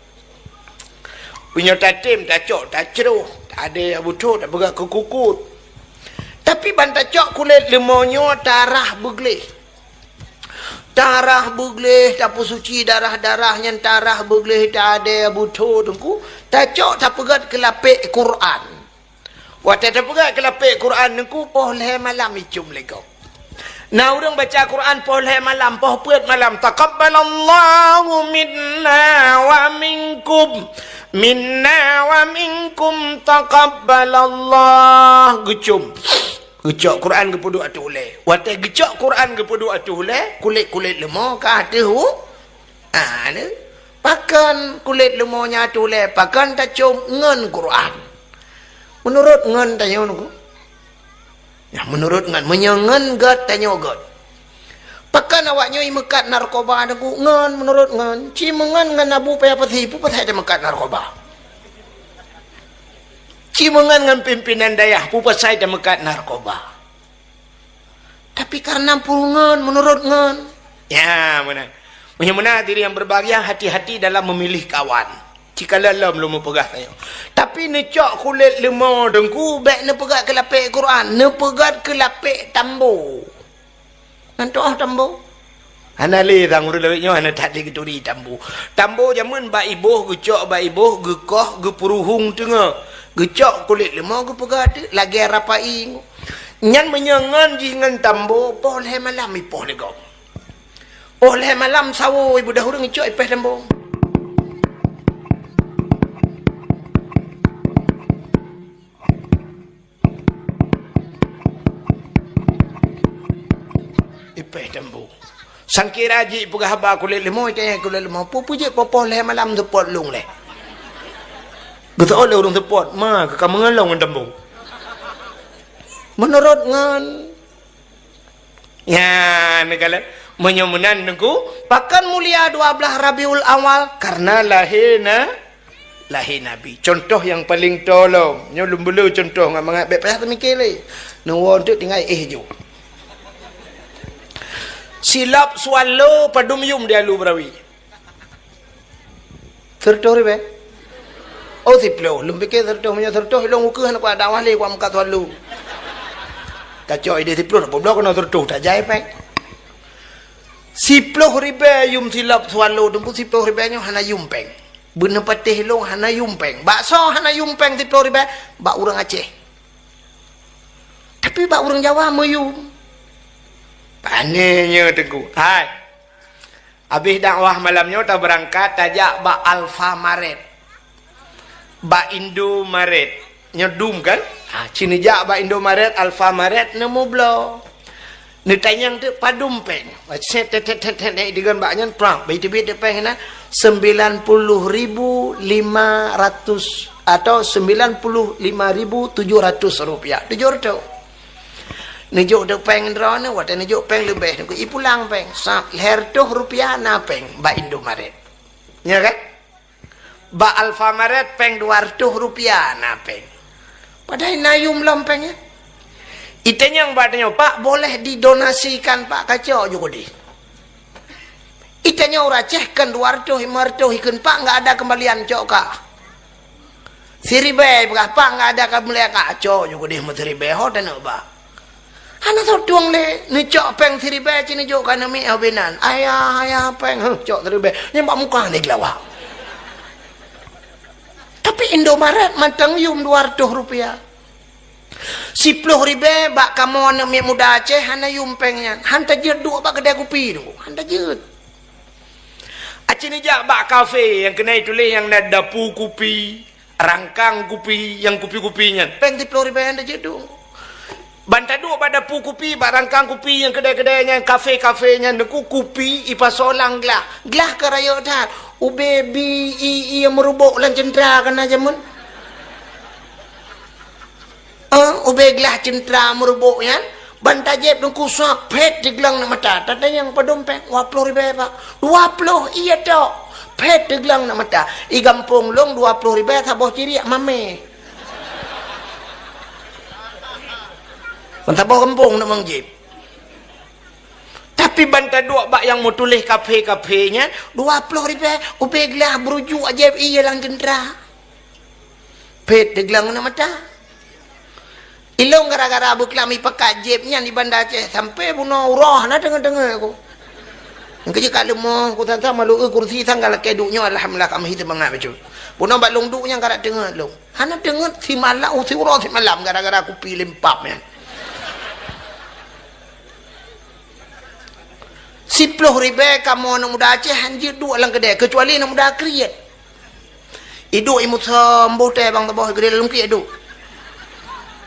Punya tatim, tak cok, tak ceruh, tak ada abu tu, tak berat ke kukut. Tapi bantak cok kulit lemahnya darah bergelih. Darah bergelih, tak suci darah-darahnya darah bergelih, tak ada abu tu tengku. Tak cok, tak berat ke lapik Quran. Waktu tak berat ke lapik Quran tengku, boleh malam icum legau. Nah orang baca Quran boleh malam, puat malam. Taqabbalallahu minna wa minkum. Minna wa minkum taqabbalallah. Gecum. Gecok Quran kepudu atu oleh. Waktu gecok Quran kepudu atu oleh, kulit-kulit lemah ke atu. Pakan kulit lemahnya atu oleh, pakan tak cum ngen Quran. Menurut ngen tanya nunggu. Ya, menurut ngan menyengen gat tanya gat. Pakan awaknya mekat narkoba aku ngan menurut ngan cimengan ngan abu payah pasipu pasai ada mekat narkoba. Cimengan ngan pimpinan dayah pu pasai ada mekat narkoba. Tapi karena pulngan menurut ngan. Ya, mana. Menyamana diri yang berbahagia hati-hati dalam memilih kawan. Jika lalam belum pegah saya. Tapi necak kulit lemah dengku baik ne pegat ke lapik Quran, ne pegat ke lapik tambo. Nanti tambo. Ana le tang urulawnya ana tak le keturi tambo. Tambo zaman ba ibuh gecok ba ibuh gekoh gepuruhung tengah. Gecok kulit lemah ge pegat lagi rapai. Nyan menyangan jingan tambo boleh malam ipoh legom. Boleh malam sawo ibu dah urang gecok ipeh tambo. Tembu. Sangkira ji pugah haba kulit lemah tanya kulit lemah. Pupu je popoh leh malam tepot lung leh. Betul oleh orang tepot. Ma ke kamu ngelong tembu. Menurut ngan Ya, negala menyemenan nengku pakan mulia 12 Rabiul Awal karena lahir Nabi. Contoh yang paling tolong. Nyo lumbulu contoh ngam mangat bek pasal mikir le. Nuwon tu tinggal jo. Silap swallow padum yum dia lu brawi. Tertor be. Oh siplo, lumbike tertor punya tertor long uku nak ada wale kwa muka swallow. Kacau ide siplo nak blok kena tertor tak jai pe. Siplo ribe yum silap swallow dumpu siplo ribe nyo hana yum peng. Bener patih long hana yumpeng. Bakso hana yumpeng di Pulau Ribe. Bak orang Aceh. Tapi bak orang Jawa meyum. Panenya teguh. Hai. Habis dakwah malamnya tak berangkat tajak bak Alfamaret. Bak Indomaret. Nyedum kan? Ha, cini jak bak Indomaret, Alfamaret nemu blo. Ni tanyang tu padum peng. Set dengan baknya perang. Baik-baik peng na 90.500 atau 95.700 rupiah. Tujuh tu. Nejuk tu peng drone, wata nejuk peng lebih. Aku pulang peng. Sap hertuh rupiah na peng. Ba Indomaret. Ya kan? Ba Alfamaret peng 200 rupiah na peng. Padahal nayum lompeng ya. Itanya yang badanya, Pak boleh didonasikan Pak kacau juga di. Itanya orang cehkan 200, 500 ikan Pak nggak ada kembalian cok kak. Siribe Pak nggak ada kembalian kacau juga di siribe hodan Pak. Anak tu tuang le, ni cok peng siribe cini juga kan mi abenan. Ayah peng cok siribe, ni Pak muka ni gelawak. Tapi Indomaret matang yum 200 rupiah. 10 ribe bak kamu anak muda Aceh hana yumpengnya hanta jed dua bak kedai kopi tu hanta jed Aceh ni jak bak kafe yang kena tulis yang ada dapu kopi rangkang kopi yang kopi-kopinya peng 10 ribe hanta jed tu banta dua bak dapu kopi bak rangkang kopi yang kedai-kedainya kafe-kafenya neku kopi ipasolang glah keraya dah ubebi yang merubuk lan cendera kan aja mun ubeglah centra merubuknya bantajep nungku suap pet di gelang nak mata tanda yang padompeng 20 ribu Pak 20 iya tok pet di gelang nak mata i gampung long 20 ribu saboh ciri mame bantaboh kampung nak mangjip tapi banta dua bak yang mau tulis kafe-kafenya 20 ribu ubeglah berujuk ajaib iya lang centra pet di gelang nak mata ilong gara-gara abu kelami pekat jebnya di Banda Aceh sampai bunuh urah na dengar-dengar aku. Yang kerja kat lemah aku tak malu kursi tanggal keduknya alhamdulillah kami hidup bangat betul. Bunuh bak long duknya gara dengar long. Hana dengar si malam si urah si malam gara-gara aku pilih empapnya. 10 ribu kamu anak muda Aceh anjir dua lang kedai kecuali anak muda kriat. Iduk imut sembuh teh bang tabah gede dalam kriat iduk.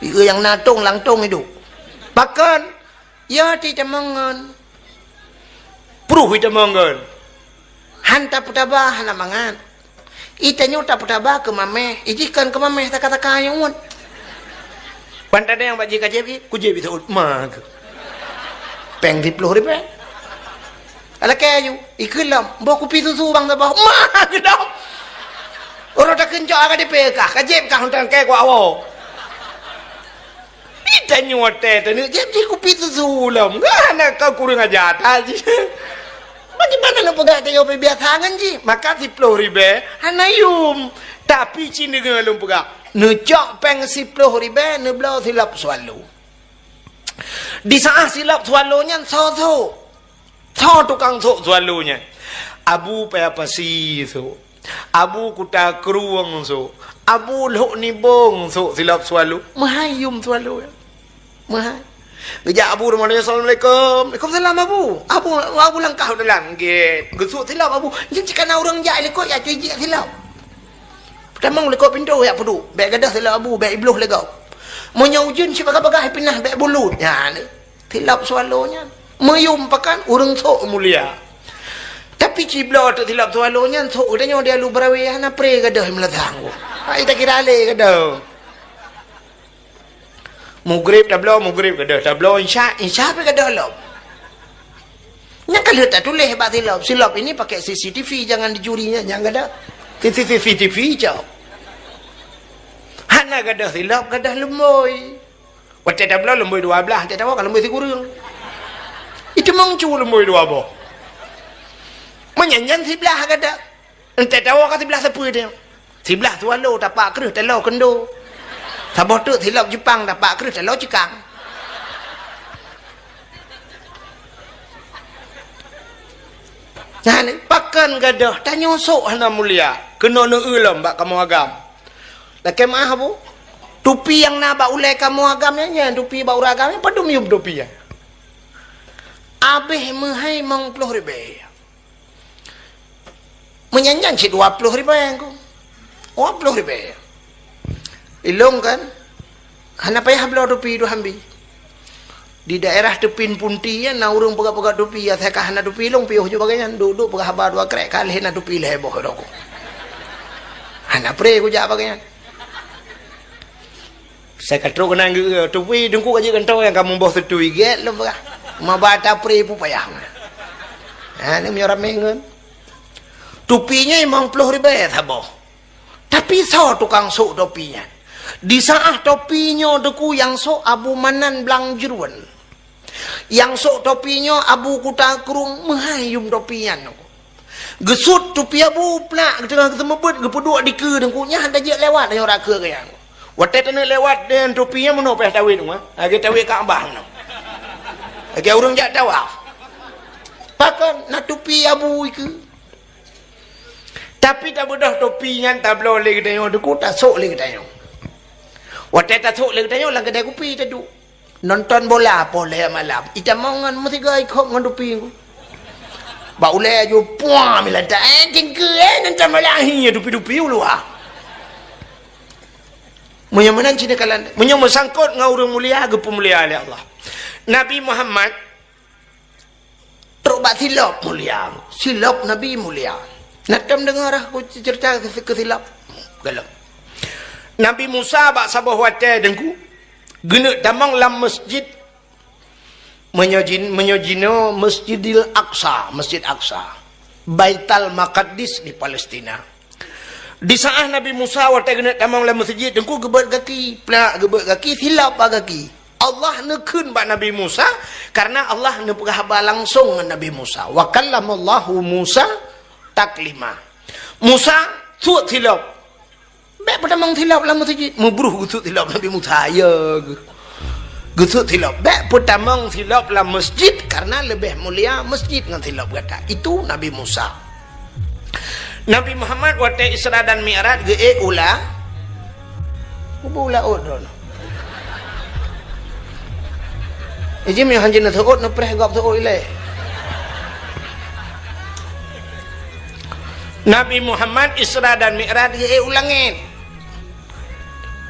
Yang natung langtung itu bahkan ya tidak mangan pruh tidak mangan hanta putabah hana mangan itanya tak putabah ke mameh ijikan ke mameh tak kata yang un pandada yang baji kajebi kujebi tu mag peng 10 ribu ala kayu ikelam bawa kopi susu bang tabah mag dong orang tak kencok agak dipekah kajeb kah hutan kayak gua awak kita nyote tadi jadi kopi susu lam ngana kau kurang aja aja bagaimana lo pegang tayo biasa kan ji maka 10 ribu hanayum tapi cini dengan lo pegang necok peng 10 ribu neblau silap swallow di saat silap swallownya so tukang swallownya abu apa sih so abu kuta keruang so abu lok ni bong so silap swallow mahayum swallow mahal. Ngejak abu rumah dia assalamualaikum. Waalaikumsalam abu. Abu langkah dalam gate. Gesuk silap abu. Jangan cakap orang jak lekok ya cuci silap. Pertama lekok pintu ya pedu. Beg gadah silap abu, beg ibluh legau. Monya ujun si bagai-bagai pinah beg bulut. Ya ni. Silap swallownya. Mayum pakan urang sok mulia. Tapi ciblo tu silap swallownya sok udahnya dia lu berawi hana pre gadah melatang. Ai tak kira le gadah. Mugrib dah belum mugrib gadah dah belum insya pe gadah lo Yang kalau tak tulis hebat silap. Silap ini pakai CCTV, jangan dicurinya. Jangan ada CCTV jauh. Hana gadah silap, gadah lemboi. Waktu dah belah lemboi 12, tak tahu kalau lemboi kurang. Itu mengcu lemboi 12. Menyanyan sebelah gadah. Tak tahu kan sebelah siapa dia. Sebelah Tualo tapak kerus telau kendo. Sabah tu silap Jepang tapak kerus telau Cekang. Nah ni pakan gadah tanya sok hana mulia kena nak ulam bak kamu agam lah kemah bu tupi yang nak bak ulai kamu agam nya tupi bak uragam nya padum yum tupi ya abeh mehai mang 10,000 menyanyan si 20,000 aku 20,000 ilong kan hana payah belau tupi du hambi di daerah Tepin Punti ya na urang pegak-pegak tupi ya saya kahana tupi long piuh jo bagaian duduk pegak habar dua krek kalih na tupi leboh doko hana pre ku ja bagaian saya katro kena tupi dengku aja kentau yang kamu boh tutui get lo pegak mabata pre pu payah ha ni menyora mengen tupinya 50,000 ya saboh tapi so tukang sok topinya di saat topinya deku yang sok Abu Manan Blang Jeruan yang sok topinya Abu Kutakrung menghayum topinya gesut topi Abu pelak tengah ketemu bet gepeduk di ke dengkunya hendak je lewat yang raka ke yang waktu tena lewat dan topinya menopeh tawid mah age tawid Kaabah no age urang jak tawaf pakan na topi Abu ke tapi tak bedah topinya tak boleh kita deku tak sok le kita waktu tak sok le kita lang kedai kopi tadu nonton bola boleh malam ita mongan mesti gay kok ngandupi ku ba ule jo puah milata jengke nonton bola hi dupi-dupi ulu ah menyamanan cina kalan menyam sangkut ngaurang mulia ge pemulia oleh Allah Nabi Muhammad terubat silap mulia silap Nabi mulia natam dengar aku cerita ke silap galau Nabi Musa bak sabah wate dengku gena damang lam masjid menyojino Masjidil Aqsa, Masjid Aqsa Baitul Maqdis di Palestina di saat Nabi Musa wate gena damang lam masjid dengku gebet kaki pelak gebet kaki silap kaki Allah nekun bak Nabi Musa karena Allah nepegah haba langsung dengan Nabi Musa wa kallamallahu Musa taklima Musa suat silap baik pertama silap lah masjid membruh gusut silap Nabi Musa ya gusut silap baik pertama silap lah masjid karena lebih mulia masjid dengan silap kata itu Nabi Musa Nabi Muhammad waktu Isra dan Mi'raj ge ula odon ijim yang hanjin thot no preh gap thot ile Nabi Muhammad Isra dan Mi'raj ge ulangin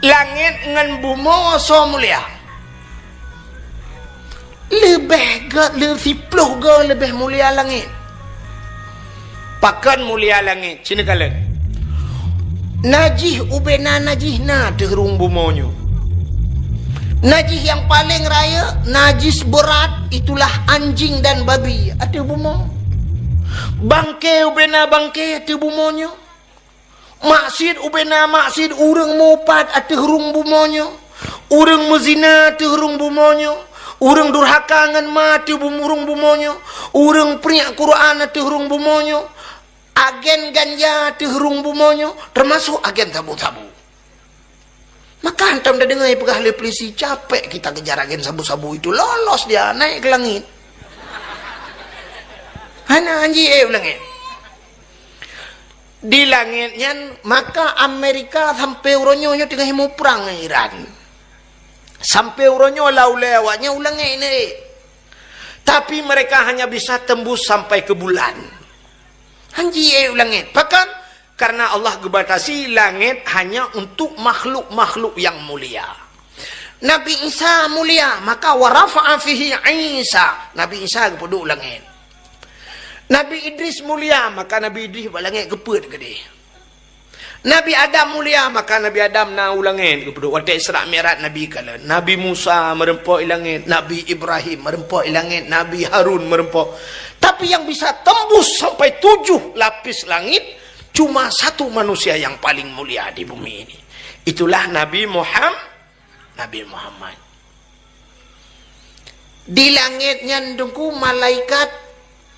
langit ngan bumi so mulia lebih lebih mulia langit pakan mulia langit sini kalian najih ubena najih na terung bumonyo najih yang paling raya najis berat itulah anjing dan babi ada bumo bangke ubena bangke ada bumonyo maksud ubena maksud urang mopat atuh hurung bumonyo urang mezina atuh hurung bumonyo urang durhaka ngan mati bumurung bumonyo urang priak Quran atuh hurung bumonyo agen ganja atuh hurung bumonyo termasuk agen sabu-sabu maka hantam dah dengar pegah le polisi capek kita kejar agen sabu-sabu itu lolos dia naik ke langit hana anji langit di langitnya maka Amerika sampai uronyonya tengah mau perang dengan Iran sampai uronyo lau lewatnya ulang ini tapi mereka hanya bisa tembus sampai ke bulan hanji langit bahkan karena Allah gebatasi langit hanya untuk makhluk-makhluk yang mulia Nabi Isa mulia maka warafa'a fihi Isa Nabi Isa kepuduk langit Nabi Idris mulia maka Nabi Idris balangit keput gede Nabi Adam mulia, maka Nabi Adam na ulangin kepada waktu Isra Mi'raj Nabi kala. Nabi Musa merempok ilangin, Nabi Ibrahim merempok ilangin, Nabi Harun merempok. Tapi yang bisa tembus sampai 7 lapis langit cuma satu manusia yang paling mulia di bumi ini. Itulah Nabi Muhammad. Nabi Muhammad. Di langitnya ndengku malaikat.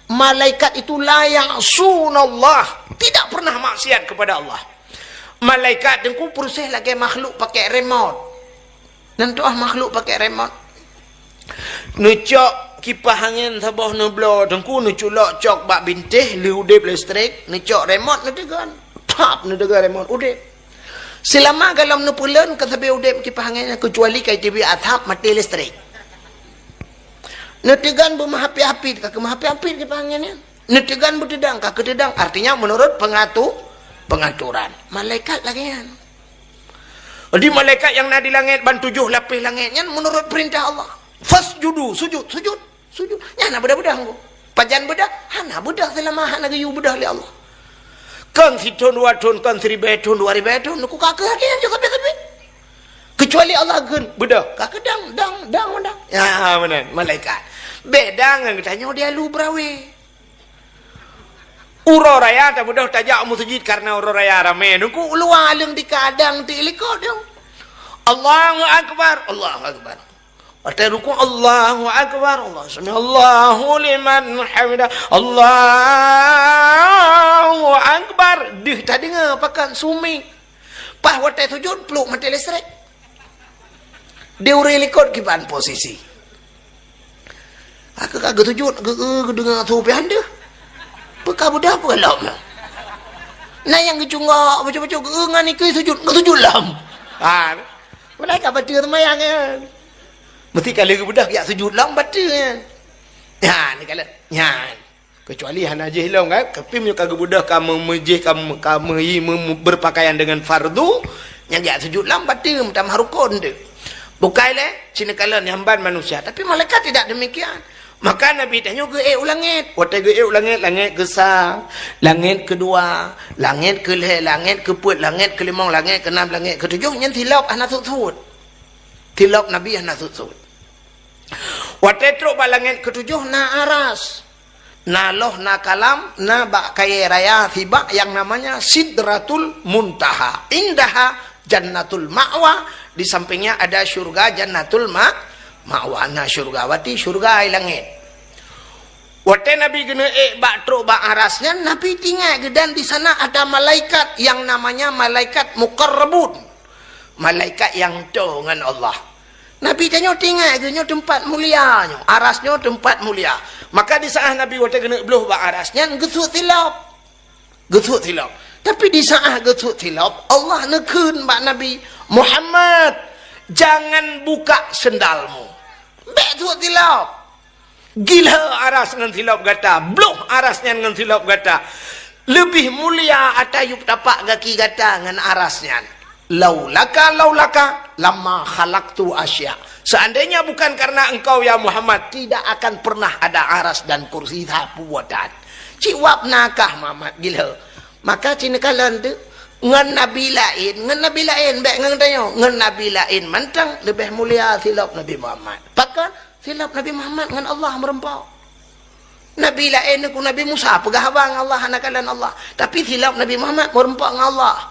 Malaikat itulah yang sunallah, tidak pernah maksiat kepada Allah. Malaikat dengku proses lagi makhluk pakai remote. Nanti makhluk pakai remote. Nucok kipas angin sabah neblo dengku nuculok cok bak bintih li udip listrik, nucok remote nedegan. Tap nedegan remote udip. Selama dalam nupulen kasabe udip kipas angin kecuali kai TV atap mati listrik. Nedegan bermahapi-hapi ka kemahapi-hapi kipas anginnya. Nedegan berdedang ka kededang, artinya menurut pengaturan malaikat lagi kan. Di malaikat yang ada di langit ban 7 lapis langitnya menurut perintah Allah. Fasjudu, sujud. Nyana bedah-bedah nggo. Pajan bedah, hana bedah selama hana gayu bedah li Allah. Kan siton wadon kan 1000 ton 2000 ton ku kakek lagi yang juga tapi. Kecuali Allah gen bedah, kakek dang. Ya benar, malaikat. Bedang yang tanya dia lu brawe. Uro raya tak mudah tajak masjid karena uro raya ramai. Nunggu luar leng di kadang di ilikot dong. Allahu Akbar. Artinya ruku Allahu Akbar. Allahu liman hamidah. Allahu Akbar. Dih tadi ngapakan sumi. Pah watai sujud peluk mati listrik. Dia uri ilikot kipan posisi. Aku kagak sujud. Aku dengar supi anda. Bekah budak apa lam? Nah yang kecunggak macam-macam ngani ke sujud lam. Mereka baca semayang kan. Mesti kalau budak ya sujud lam baca kan. Ya ni kalau nyan. Kecuali hana je hilang kan. Kepim yo kagak budak kamu mejih kamu berpakaian dengan fardu yang ya sujud lam baca macam harukun tu. Bukai le cina kala nyamban manusia, tapi malaikat tidak demikian. Maka Nabi tanya ke ulangit. Waktu ke ulangit, langit kesang, langit kedua, langit kelih, langit keput, langit kelimang, langit keenam, langit ketujuh. Yang tilap anak sud. Tilap Nabi anak sud. Waktu teruk ba langit ketujuh na aras, na loh, na kalam, na bak kaya raya tiba yang namanya Sidratul Muntaha. Indaha Jannatul Ma'wa. Di sampingnya ada syurga Jannatul Ma'wana syurgawati, syurga langit. Waktu Nabi kena bak truk bak arasnya, Nabi tinggal dan di sana ada malaikat yang namanya malaikat muqarrabun. Malaikat yang dengan Allah. Nabi tanya tinggal genya tempat mulianya, arasnya tempat mulia. Maka di saat Nabi waktu kena beluh bak arasnya gesut tilap. Tapi di saat gesut tilap, Allah nekun bak Nabi Muhammad, jangan buka sendalmu. Betul tilap. Gila aras dengan tilap gata. Bloh arasnya dengan tilap gata. Lebih mulia atayup tapak kaki gata dengan arasnya. Laulaka lama khalaqtu asya. Seandainya bukan karena engkau ya Muhammad, tidak akan pernah ada aras dan kursi buatan. Ciwap nakah Muhammad gila. Maka cina kalan tu ngan nabi lain baik ngan tanya ngan nabi lain mantang lebih mulia silap Nabi Muhammad. Pakan silap Nabi Muhammad ngan Allah merempau. Nabi lain ku Nabi Musa pegah abang Allah anakalan Allah. Tapi silap Nabi Muhammad merempau ngan Allah.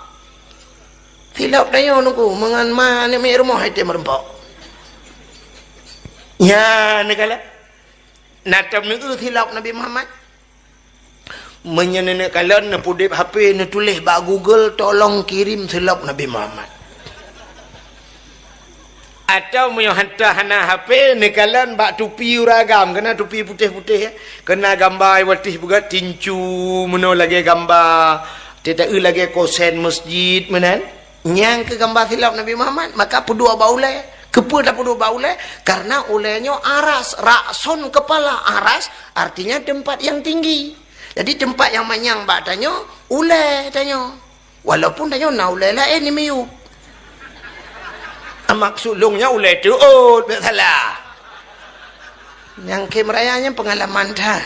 Silap tanya nuku mengan mana mai rumah itu merempau. Ya negala. Natam nuku silap Nabi Muhammad. Menyenenek kalian na pudip HP na tulis bak Google tolong kirim silap Nabi Muhammad. Atau hantar hana HP ni kalian bak tupi uragam kena tupi putih-putih ya. Kena gambar watih juga tincu meno lagi gambar tidak lagi kosen masjid menan nyang ke gambar silap Nabi Muhammad maka pedua baulai kepu dah pedua baulai karena ulainya aras rakson kepala aras artinya tempat yang tinggi. Jadi tempat yang manyang bak tanya, ulai tanya. Walaupun tanya na ulai lain ni miu. Maksud lungnya ulai tu tak salah. Yang kemerayanya pengalaman dah.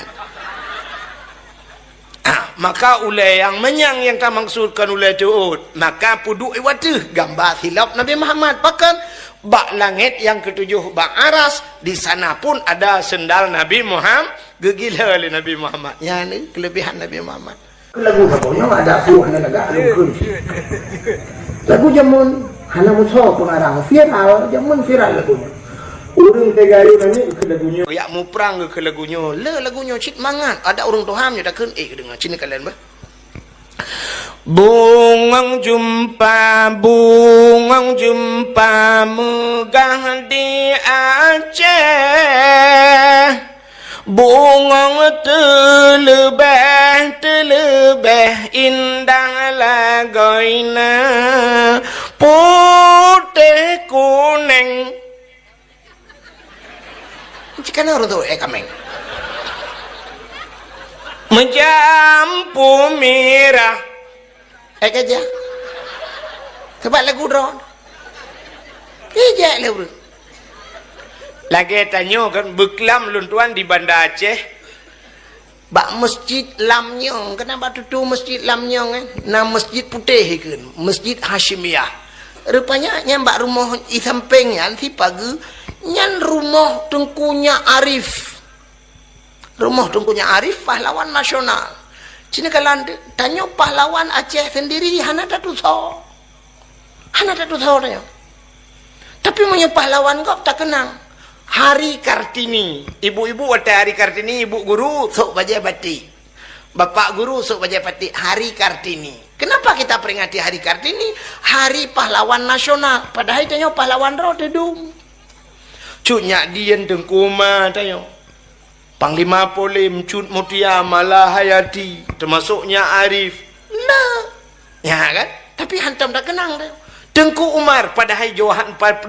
maka ulai yang menyang yang tak maksudkan ulai tuut, maka puduk iwatu gambar silap Nabi Muhammad. Bahkan bak langit yang ketujuh bak aras, di sana pun ada sendal Nabi Muhammad. Gegila oleh Nabi Muhammad. Ya ni kelebihan Nabi Muhammad. Lagu kaponya ada suah negara lagu. Lagu jamun hana musuh pengarang viral, jamun viral lagunya. Urang tegayu nani ke lagunya. Ya mu perang ke lagunya. Le lagunya cik mangat. Ada orang Tuhan yang dah kun dengar cini kalian bah. Bungang jumpa megah di Aceh. Bungang terlebih indah lagoina putih kuning. Jika orang tu kameng menjampu merah kerja sebab lagu drone kerja lagu lagi tanya kan beklam luntuan di Banda Aceh bak masjid Lamnyong. Kenapa tu masjid Lamnyong kan? Nama masjid putih kan, Masjid Hashimiyah. Rupanya nyambak rumah di sampingnya si pagi nyan rumah Tengkunya Arif. Rumah Tengkunya Arif pahlawan nasional. Cina kalau tanya pahlawan Aceh sendiri hana tak tahu. Hana tak tahu tanya. Tapi punya pahlawan kau tak kenang. Hari Kartini, ibu-ibu ada Hari Kartini, ibu guru sok baca batik, bapak guru sok baca batik. Hari Kartini. Kenapa kita peringati Hari Kartini? Hari pahlawan nasional. Padahal tanya pahlawan roh dedung. Cuknya Dian Tengkuma tanya. Panglima Polim, Cut Mutia, Malahayati, termasuknya Arif. Nah, ya kan? Tapi hantam tak kenang dah. Tengku Umar, padahal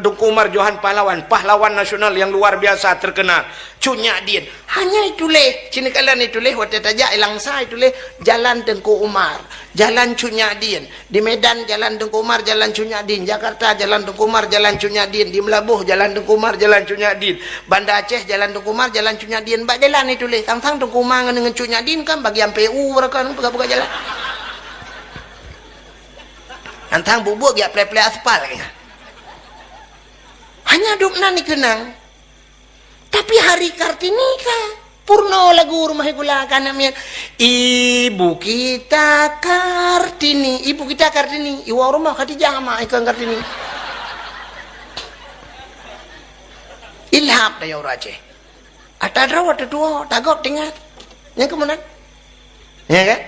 Tengku Umar Johan pahlawan nasional yang luar biasa terkenal. Cuknya Dian. Hanya itulah. Cina kalian itulah. Waktu tajak Langsa itulah. Jalan Tengku Umar. Jalan Cuknya Dian. Di Medan Jalan Tengku Umar, Jalan Cuknya Dian. Jakarta Jalan Tengku Umar, Jalan Cuknya Dian. Di Melabuh Jalan Tengku Umar, Jalan Cuknya Dian. Banda Aceh Jalan Tengku Umar, Jalan Cuknya Dian. Bak jalan itulah. Tang-tang Tengku Umar dengan Cuknya Dian kan bagian PU mereka buka-buka jalan. Antang bubuk dia play-play aspal kan. Hanya dukna ni kenang. Tapi Hari Kartini kan purno lagu rumah gula kan namanya. Ibu kita Kartini, ibu kita Kartini, iwa rumah Khadijah sama ikan Kartini. Ilham dah orang Aceh. Ada rawat dua, tagot tinggal. Yang kemudian, ya kan?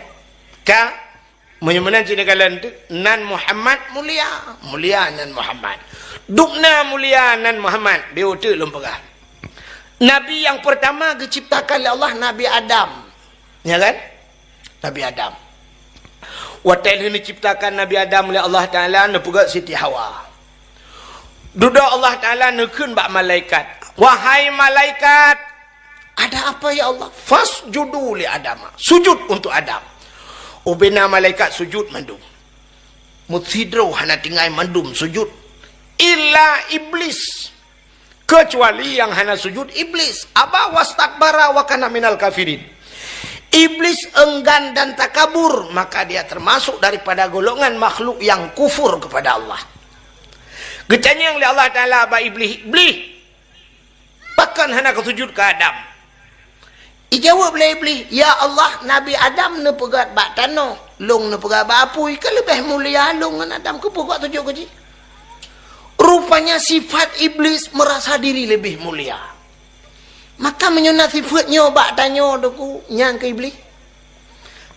Ka menyemana cina kalian nan Muhammad mulia nan Muhammad dukna mulia nan Muhammad dia tu lempagah. Nabi yang pertama diciptakan oleh Allah Nabi Adam, ya kan? Nabi Adam. Waktu ini diciptakan Nabi Adam oleh Allah Taala nepugak Siti Hawa. Duda Allah Taala nekun bak malaikat. Wahai malaikat, ada apa ya Allah? Fasjudu li Adam. Sujud untuk Adam. Ubena malaikat sujud mandum. Mutsidro hana tinggal mandum sujud. Illa iblis. Kecuali yang hana sujud iblis. Aba wastakbara wa kana minal kafirin. Iblis enggan dan takabur, maka dia termasuk daripada golongan makhluk yang kufur kepada Allah. Gecanya yang Allah Ta'ala aba iblis. Bahkan hana kesujud ke Adam. Ijawab oleh iblis, ya Allah, Nabi Adam ne pegat bak tanah, long ne pegat bak apui, ke lebih mulia long dengan Adam ke pegat tujuh kecil. Rupanya sifat iblis merasa diri lebih mulia. Maka menyunat sifatnya bak tanya deku nyang ke iblis.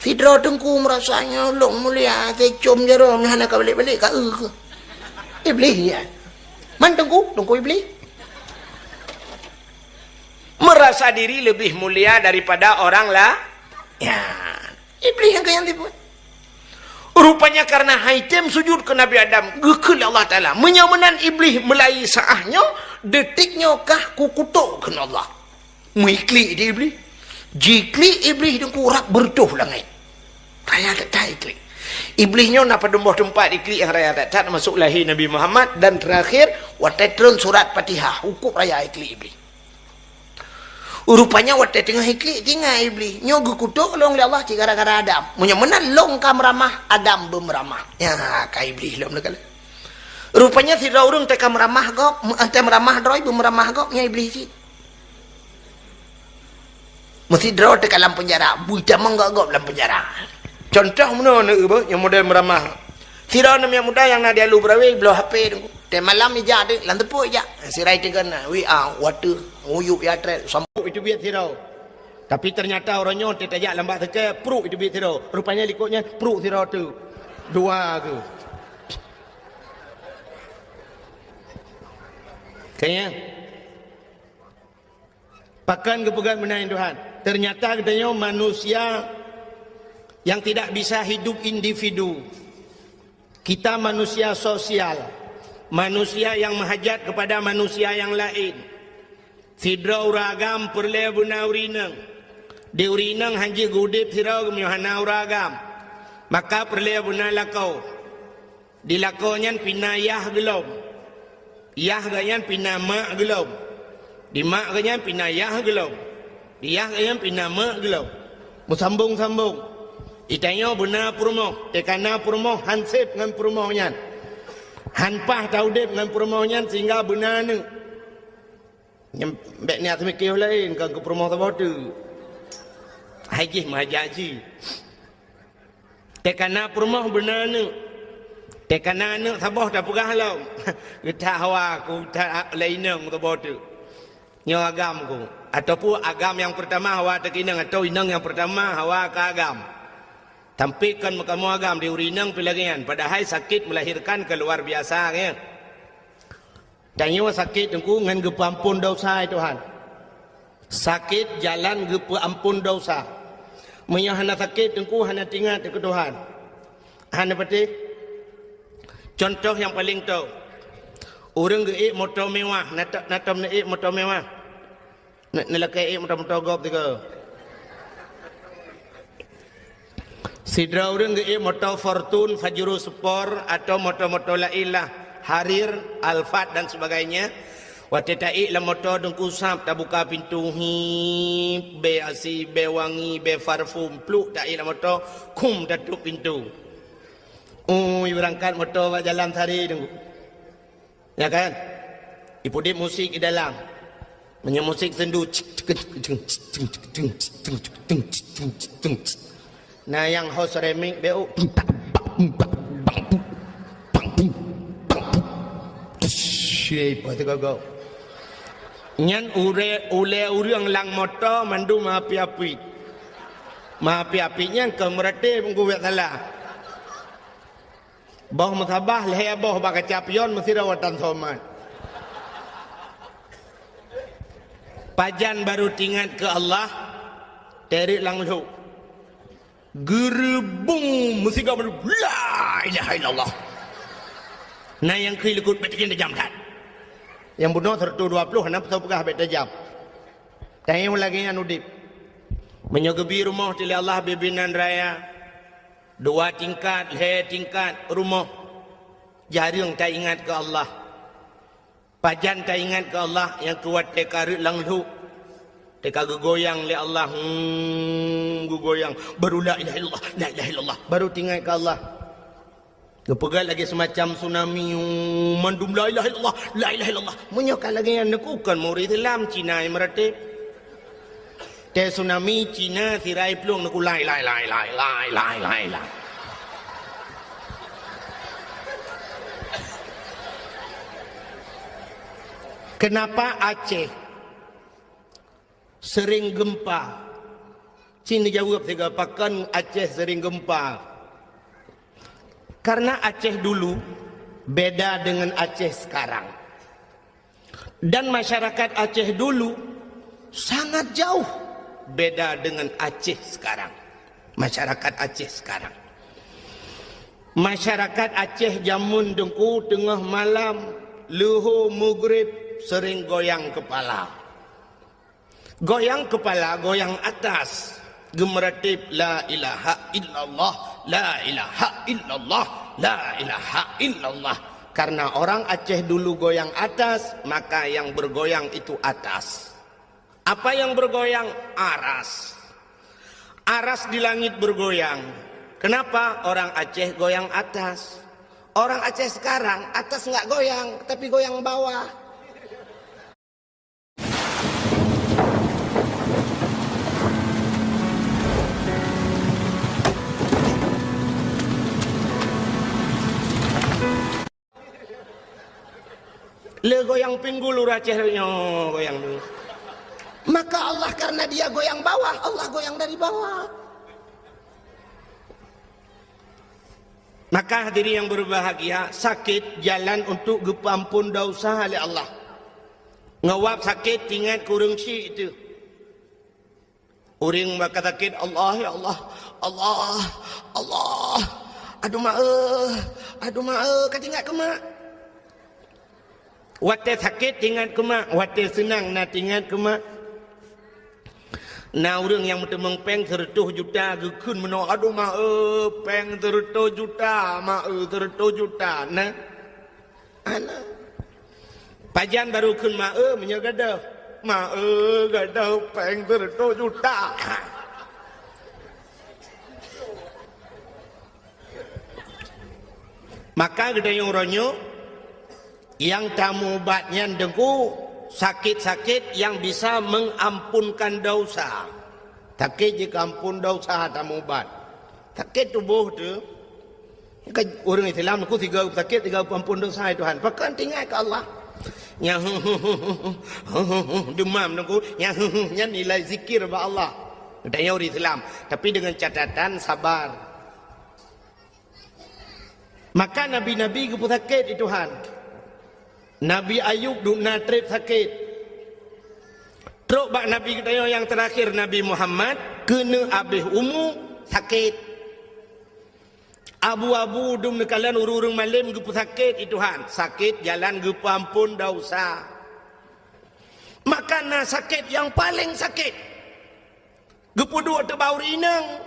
Sidra tengku merasanya long mulia, secom jarum hana ka balik-balik ka ke. Iblis ya. Man tengku iblis. Merasa diri lebih mulia daripada orang lah. Ya, iblis yang dibuat. Rupanya karena haitem sujud ke Nabi Adam, gekul Allah Ta'ala. Menyamanan iblis melai saahnya, detiknya kah kukutuk ke Allah. Muikli di iblis. Jikli iblis itu kurak bertuh langit. Raya tak ikli. Iblisnya nak pada tempat ikli yang raya tak masuk lahir Nabi Muhammad. Dan terakhir, waktu turun surat Fatihah. Hukum raya ikli iblis. Rupanya waktu tengah hiklik tinggal iblis. Nyogu kutuk long li Allah ci gara-gara Adam. Munya menan long ka meramah Adam bemeramah. Ya ka iblis long lekal. Rupanya si urang teh ka meramah gop, teh meramah droi bemeramah gop nya iblis ci. Mesti draw teh ka dalam penjara, buta mangga gop dalam penjara. Contoh mana yang model meramah. Si yang muda yang nak dia lu berawe blow HP tu. Teh malam ija de lan tepuk ija. Si rai tegan we are water uyuk ya trek sampu itu biar sirau. Tapi ternyata orangnya dia tajak lambat teke peruk itu biar sirau. Rupanya likutnya peruk sirau tu. Dua tu. Kayaknya pakan kepegang benahin Tuhan. Ternyata katanya manusia yang tidak bisa hidup individu. Kita manusia sosial. Manusia yang menghajat kepada manusia yang lain. Sidra uragam perle buna urinang. Di urinang hanji gudip sidra kemyohana uragam. Maka perle buna lakau. Di lakaunya pinayah gelom. Yah ganyan pinama gelom. Di mak ganyan pinayah gelom. Di yah ganyan pinama gelom. Bersambung-sambung. Itanya benar purmoh. Tekana purmoh hansip dengan purmohnya. Hanpah taudip dengan purmohnya sehingga benar ni. Nyembek ni atas mikir lain kan ke purmoh tersebut tu. Haji mahajaji. Tekana purmoh benar ni. Tekana ni sabah tak pegah lau. Kita hawa ku tak lainang tersebut tu. Nyo agam ku. Ataupun agam yang pertama hawa tak inang atau inang yang pertama hawa ke agam. Tampilkan kamu agam di urinang pelagian. Padahal sakit melahirkan keluar biasa kan. Tanya sakit tengku ngan gepa ampun dosa Tuhan. Sakit jalan gepa ampun dosa. Menyahana sakit tengku hana tinggal ke Tuhan. Hana peti. Contoh yang paling tahu. Orang geik motor mewah, natam neik motor mewah. Nelakai motor gop tiga. Sidra orang geik motor Fortune, Fajro Sport atau motor-motor lainlah, Harir, Alphard dan sebagainya. Waktu taik lah motor dengku sap, tak buka pintu hip, be asi, be wangi, be parfum, pluk taik lah motor, kum tutup pintu. Berangkat motor jalan tadi dengku. Ya kan? Ibu dia musik di dalam. Punya musik sendu. Nah yang host remix BO. Siapa tu kau? Nyan ule urang lang motor mandu maapi-api. Maapi-apinya kemerate menggugat salah. Boh masabah leher boh baka capion mesti rawatan somat. Pajan baru tingat ke Allah, terik langsung. Gerebung mesti kau baru la ilaha illallah. Nah yang kelukut betul jam dah. Yang bunuh 120 hendak tahu pegah betul jam. Tanya lagi yang udip. Menyogebi rumah tili Allah bibinan raya. 2 tingkat, tingkat rumah. Jarang tak ingat ke Allah. Pajan tak ingat ke Allah. Yang kuat tekarut langlu. Teka gegoyang li Allah. Gegoyang. Baru la ilaha illallah. La ilaha illallah. Baru tinggal ke Allah. Kepegal lagi semacam tsunami. Mandum la ilaha illallah. La ilaha illallah. Menyokal lagi yang nekukan murid Islam Cina yang meratip. Te tsunami Cina tirai pelung nak lai. Kenapa Aceh sering gempa? Cina jawab tiga pakan Aceh sering gempa. Karena Aceh dulu beda dengan Aceh sekarang. Dan masyarakat Aceh dulu sangat jauh beda dengan Aceh sekarang. Masyarakat Aceh sekarang. Masyarakat Aceh jamun dengku tengah malam luhur maghrib sering goyang kepala. Goyang kepala, goyang atas. Gemeratip la ilaha illallah, la ilaha illallah, la ilaha illallah. Karena orang Aceh dulu goyang atas, maka yang bergoyang itu atas. Apa yang bergoyang? Aras. Aras di langit bergoyang. Kenapa? Orang Aceh goyang atas. Orang Aceh sekarang atas nggak goyang, tapi goyang bawah. Le goyang pinggul Aceh goyang dulu. Maka Allah karena dia goyang bawah, Allah goyang dari bawah. Maka hadirin yang berbahagia, sakit jalan untuk gepampun dosa oleh Allah. Ngawap sakit ingat kurang si itu. Orang bakal sakit, Allah ya Allah, Allah, Allah. Aduh maaf, kata ingat ke mak. Wate sakit ingat ke mak, wate senang nak ingat ke mak. Nah orang yang bertemang peng 100 juta gekun meno aduh maaf peng 100 juta maaf 100 juta nah ana pajan baru kun maaf menyagadau maaf gadau peng 100 juta maka gede yang ronyo yang tamu obatnya dengku sakit-sakit yang bisa mengampunkan dosa. Sakit jika ampun dosa tamu obat. Sakit tubuh tu. Orang Islam aku 3 sakit 3 ampun dosa Tuhan. Pakan tinggal ke Allah. Yang demam aku yang nilai zikir ba Allah. Katanya orang Islam, tapi dengan catatan sabar. Maka nabi-nabi ke sakit Tuhan. Nabi Ayub duk natrip sakit. Teruk bak Nabi kita yang terakhir Nabi Muhammad kena habis umur sakit. Abu-abu dum nekalan urung-urung malam gepu sakit Tuhan. Sakit jalan gepu ampun dosa. Maka na sakit yang paling sakit. Gepu dua tu bau rinang.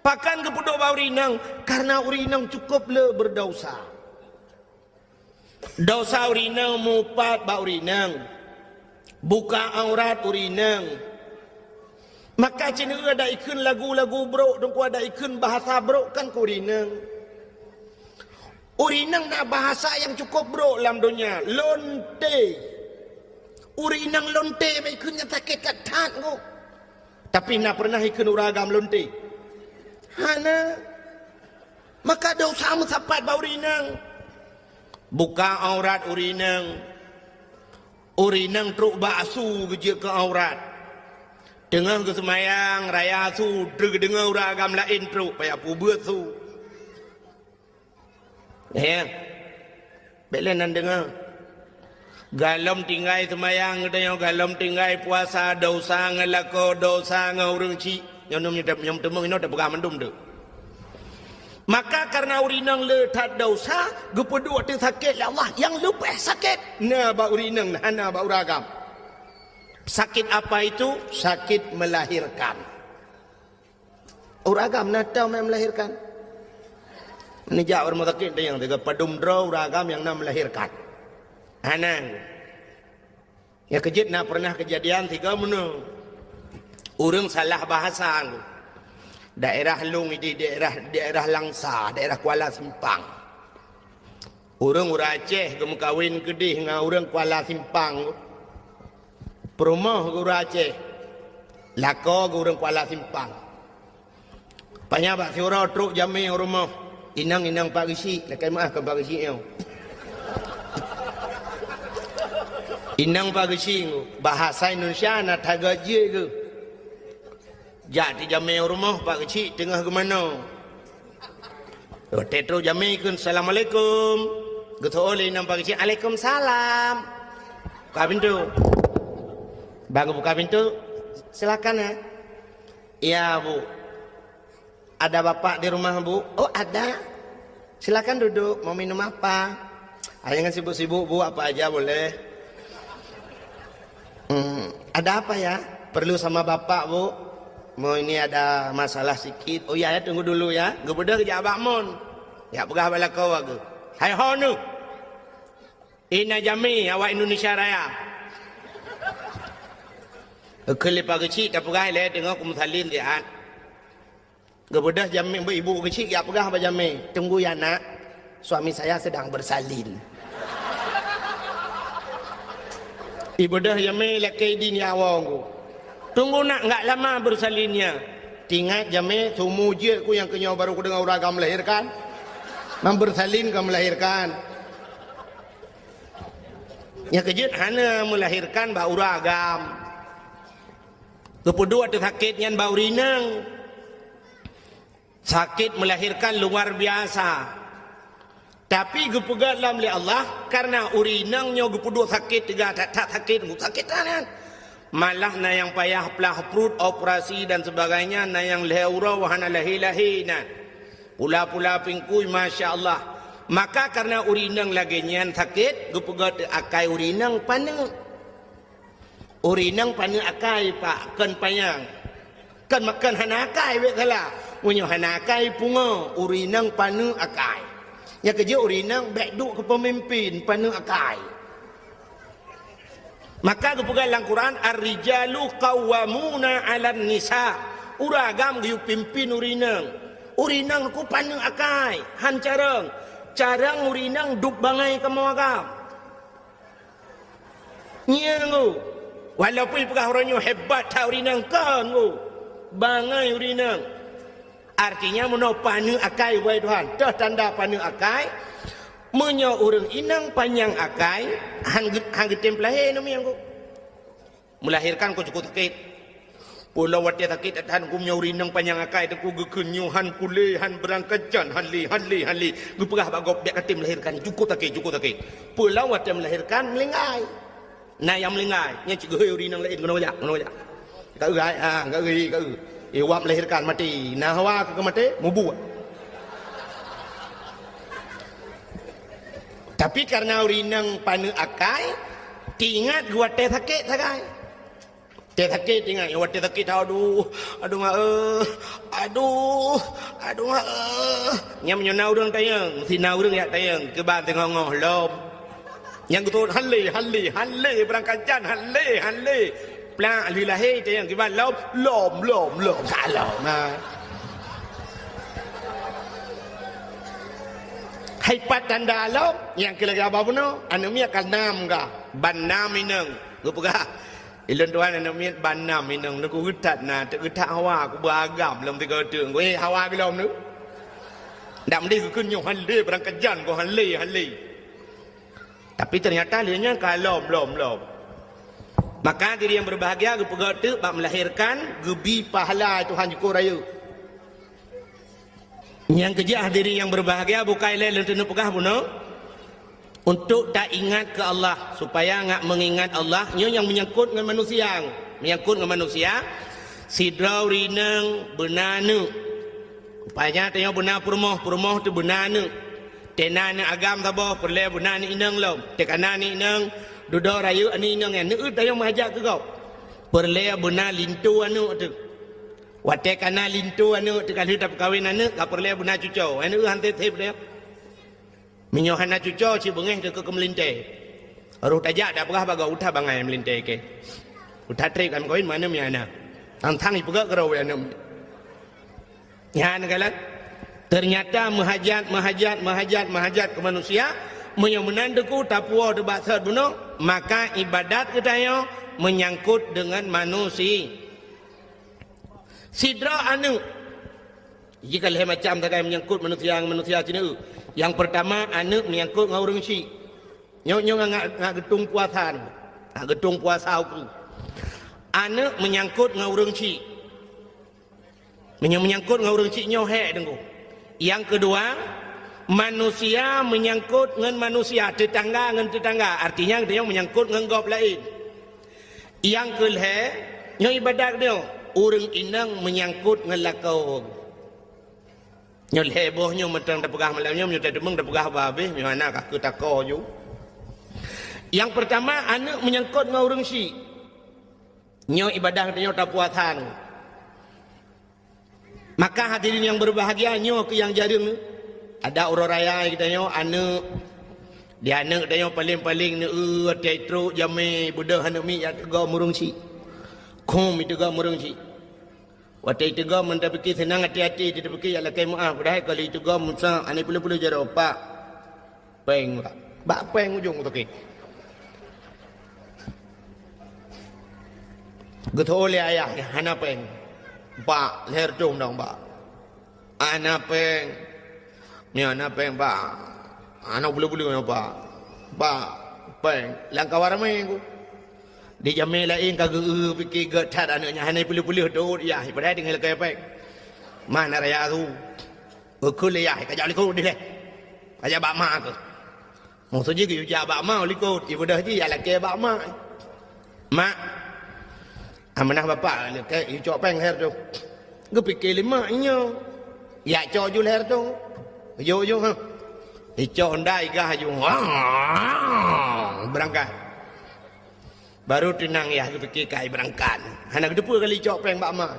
Pakan gepu dua bau rinang karena urinang cukup le berdosa. Dosa urinang mupat ba urinang. Buka aurat urinang. Maka cina ada ikun lagu-lagu bro, dengku ada ikun bahasa bro kan ku urinang. Urinang na bahasa yang cukup bro dalam dunia. Lonte. Urinang lonte ba ikun yang sakit kat tat ku. Tapi nak pernah ikun uragam lonte. Hana. Maka dosa musapat ba urinang. Buka aurat urinang. Urinang truk baksu kerja ke aurat. Dengar ke semayang raya su. Dengar orang agam lain truk. Payah pubut su. Ya. Belen nan dengar. Galom tinggai semayang. Galom tinggai puasa dosa ngelako dosa ngurung cik. Yang temung ini dah pegang mendum tu. Maka karena urinang letak dosa, gepedua tu sakit ya Allah yang lupa sakit. Nah ba urinang hana ba uragam. Sakit apa itu? Sakit melahirkan. Uragam nak tahu yang melahirkan. Ini jak orang sakit yang tiga padum draw uragam yang nak melahirkan. Hanang. Ya kejut nak pernah kejadian 3 menu. Urang salah bahasa. Daerah Lung ini daerah Langsa, daerah Kuala Simpang. Orang Aceh kamu kawin kedih dengan orang Kuala Simpang. Perumah orang Aceh. Lako orang Kuala Simpang. Banyak bak siura truk jami rumah. Inang Pak Gisi, lakai maaf ke Pak Gisi yo. Inang Pak Gisi bahasa Indonesia nak tagaje ke. Jadi jami rumah Pak Kecik tengah ke mana? Tetro jami kun Assalamualaikum. Geto oleh nam Pak Kecik Waalaikumsalam. Buka pintu. Bang buka pintu. Silakan ya. Iya Bu. Ada bapak di rumah Bu? Oh ada. Silakan duduk. Mau minum apa? Jangan sibuk-sibuk Bu, apa aja boleh. Ada apa ya? Perlu sama bapak Bu? Mau ini ada masalah sikit. Oh ya, tunggu dulu ya. Gebedah kerja abak mon. Ya pegah bala kau aku. Hai honu. Ina jami awak Indonesia Raya. Kelip kecil tak pegang le tengok kum salin dia. Kebedah jamin ibu kecil ya pegang apa jamin. Tunggu ya nak. Suami saya sedang bersalin. Ibu dah jamin laki din ya awang. Tunggu nak enggak lama bersalinnya. Tingat jamin sumu je ku yang kenyau baru ku dengar uraga melahirkan. Bersalin ke melahirkan. Ya kejut hana melahirkan ba uragam. Kedua tu sakitnya bau rinang. Sakit melahirkan luar biasa. Tapi gepegat dalam oleh Allah karena urinangnya gepedua sakit tiga tak sakit kan. Malah na yang payah pelah perut operasi dan sebagainya na yang leura wahana lahi na. Pula-pula pingkui masya-Allah. Maka karena urinang lagi nyan sakit gepegat akai urinang paneng. Urinang pana akai pak kan payang kan makan hana akai we kala punyo hana akai punga urinang pana akai ya kerja urinang baik duk ke pemimpin pana akai maka kepegang dalam Quran ar-rijalu qawwamuna 'alan nisa uragam giu pimpin urinang ku pana akai han carang urinang duk bangai ka mawagam nyengu walaupun pegah orangnya hebat tak urinang kan bangai urinang artinya meno panu akai wahai Tuhan dah tanda panu akai menyo urang inang panjang akai hang getem lahir nami aku melahirkan ku cukup sakit pulau wati sakit tan ku menyo urinang panjang akai ku gekenyuhan kulehan berangkajan hali gu pegah bagop dia katim melahirkan cukup sakit pulau wati melahirkan melingai na yang melingai nya cik geuy urinang lain ngono ya ka euy ka euy wap melahirkan mati nah hawa ke mati mubu tapi karena urinang pana akai tingat gua teh sakit sakai teh sakit tingat ya teh sakit aduh nya menyona urang tayang sina urang ya tayang ke ban tengok ngoh lom yang betul hale berangkat jan hale pla lilahi te yang kiban lom kalau nah hai pat tanda lom yang kira apa puno anu mi akan nam ga banam ineng gupga ilon tuan anu mi banam ineng ku getat na te getat hawa ku beragam lom tiga teung we hawa ke lom nu ndam di ku kunyo hale berangkat jan ku hale tapi ternyata lianya kalau belum. Maka diri yang berbahagia gepegat tu bab melahirkan gebi pahala Tuhan syukur raya. Yang kejah diri yang berbahagia bukan lain lentenu pegah puno untuk tak ingat ke Allah supaya ngak mengingat Allah nyo yang menyangkut dengan manusia sidrau rinang benanu upaya tengok benar perumoh tu benanu tenana agam tabo perle bunan inang lom tekana ni inang duduk rayu ani inang yang neut tayong mahajak ke kau perle bunan lintu anu tu wate kana lintu anu te kali tap kawin anu ka perle bunan cucau anu hante tep dia minyo hana cucau ci bengeh ke kemelinte aruh tajak dak pegah baga utah bangai melinte ke utah trip kan kawin mana mi ana antang ipega kerau anu ya negala ternyata menghajat ke manusia menandaku tapua debat sad buno maka ibadat kita yo menyangkut dengan manusia sidra anu jika leh macam tak menyangkut manusia cina yang pertama anu menyangkut ngaurung si nyo ngak getung puasan getung puasa aku anu menyangkut ngaurung si menyangkut ngaurung si nyo he dengku. Yang kedua, manusia menyangkut dengan manusia, tetangga dengan tetangga. Artinya dia menyangkut dengan gop lain. Yang kedua, yang ibadat dia, orang inang menyangkut dengan lakau. Yang hebohnya mentang dah pegah malamnya, yang tak demeng dah pegah habis, mana kah ke takau ju. Yang pertama, anak menyangkut dengan orang si. Yang ibadat dia tak puasan. Maka hadirin yang berbahagia nyo ke yang jaring ada orang raya kita nyo anak dia anak dia paling ni tetro jame budak anak mi ya go murung si Kum itu gak murung si. Waktu itu gak mentah fikir senang hati-hati. Dia fikir ala kai maaf. Padahal kalau itu gak musa. Ani pula-pula jara pak. Peng pak. Bak peng ujung tu ke. Getol oleh ayah. Hana peng. Pak. Leher jom dong pak. Ana peng. Ni ana peng pak. Ana pula-pula pak. Pak. Peng. Langkah waramai aku. Dia jamil lain kagak fikir getat anaknya hanai pulih-pulih dot ya pada dengan lekai apa mana raya tu ukul ya kajak likut dia kajak bak mak ke maksudnya ke kajak bak mak likut ibu dah ji ya lekai bak mak mak amanah bapa lekai cok peng her tu ge fikir lima inyo ya cok ju her tu yo ha cok ndai gah ju berangkat baru tenang ya fikir kai berangkat anak depa kali cok peng bak mak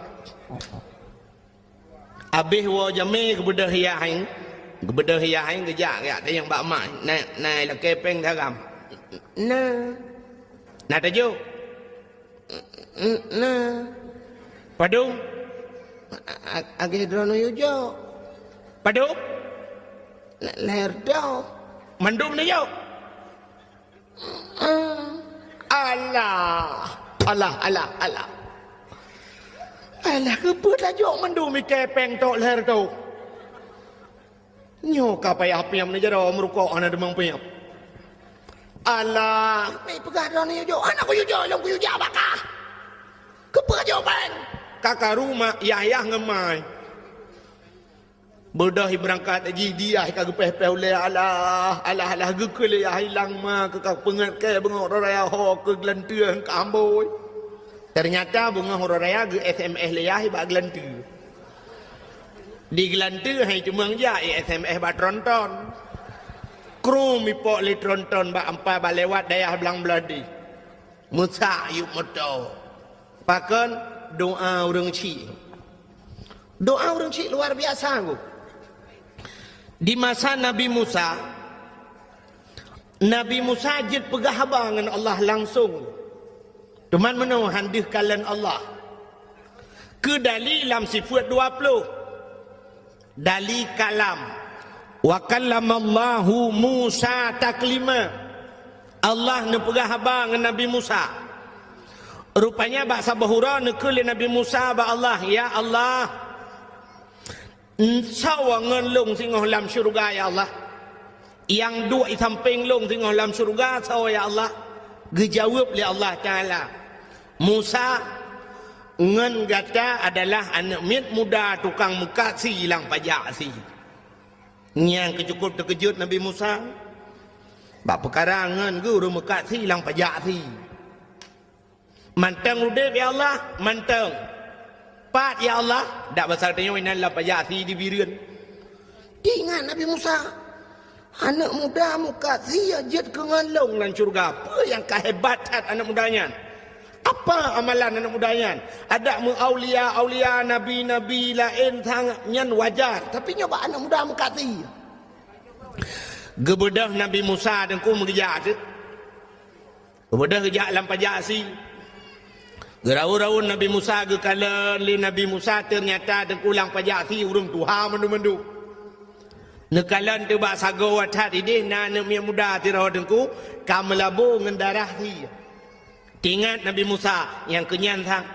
habis wo jame kebedah yahin gejak ya yang bak mak nai la ke peng daram na tajo na padung age drono yo jo padung leher do mandum ni yo Allah kebut tajuk mendu mi kepeng tok leher tu nyo ka payah piam ni jaro merukok ana demang piam Allah mai pegah ni yo anak ku yo long ku yo bakah kebut jo bang kakak rumah yayah ngemai Bodoh berangkat haji dia kagak peh-peh oleh Allah gekele ya hilang mah kekak pengat ke bengok raya ho ke gelantur ke amboi. Ternyata bunga raya ge SMS le ya ba gelantur. Di gelantur hai cumang ja SMS ba tronton. Kru mi pok le tronton ba ampa ba lewat dayah belang beladi. Musa yuk moto. Pakon doa urang ci. Doa urang ci luar biasa aku. Di masa Nabi Musa jid pegah habangan Allah langsung. Teman menung handih kalian Allah. Ke dalilam sifat 20. Dali kalam. Wa kallamallahu Musa taklima. Allah ne pegah habangan Nabi Musa. Rupanya bahasa bahura ne ke Nabi Musa ba Allah, ya Allah. Sawangan long singoh lam syurga ya Allah. Yang dua di samping long singoh lam syurga sawa ya Allah. Dijawab oleh Allah Ta'ala. Musa ngan gata adalah anak mit muda tukang muka si hilang pajak si. Yang kecukup terkejut Nabi Musa. Bak perkara ngan guru muka si hilang pajak si. Mantang udip ya Allah, mantang. Pat ya Allah, dak pasal tanya winan la pajak si di birian. Ingat Nabi Musa, anak muda muka si ajat ke ngalong lan syurga. Apa yang kehebatan anak mudanya? Apa amalan anak mudanya? Ada mu aulia nabi lain sangatnya wajar, tapi nyoba anak muda muka si. Gebedah Nabi Musa dan ku mengejar tu. Gebedah kejak lam pajak si. Gerau-rau Nabi Musa ke kala li Nabi Musa ternyata dengkulang pajak si urung Tuhan mendu-mendu. Nekalan tu bak sago watat idih na anak muda tirau dengku kamelabu ngendarah si. Tingat Nabi Musa yang kenyan sang.